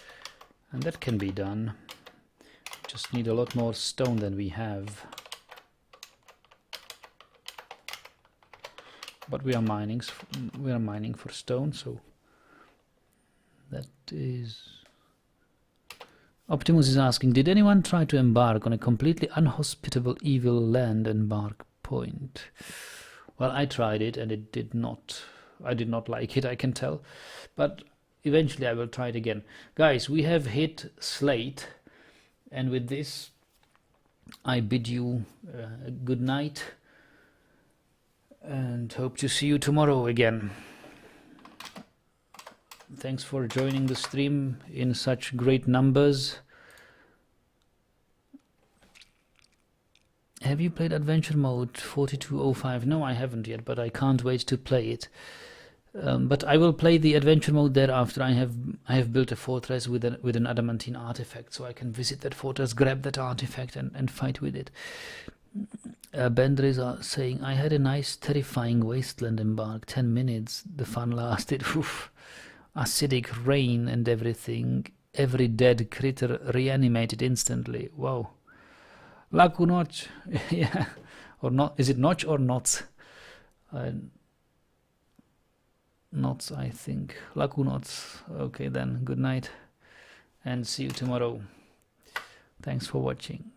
and that can be done. Just need a lot more stone than we have. But we are mining for stone, so that is... Optimus is asking, did anyone try to embark on a completely unhospitable evil land embark point? Well, I tried it and I did not like it, I can tell. But eventually I will try it again. Guys, we have hit Slate, and with this I bid you a good night and hope to see you tomorrow again. Thanks for joining the stream in such great numbers. Have you played Adventure Mode 4205? No, I haven't yet, but I can't wait to play it. But I will play the Adventure Mode thereafter. I have built a fortress with an adamantine artifact, so I can visit that fortress, grab that artifact, and fight with it. Benders are saying, I had a nice terrifying wasteland embark, 10 minutes, the fun lasted. Oof. Acidic rain and everything. Every dead critter reanimated instantly. Wow. Laku Notch. Yeah. Or not. Is it Notch or Knots? Knots, I think. Laku Knots. Okay then. Good night. And see you tomorrow. Thanks for watching.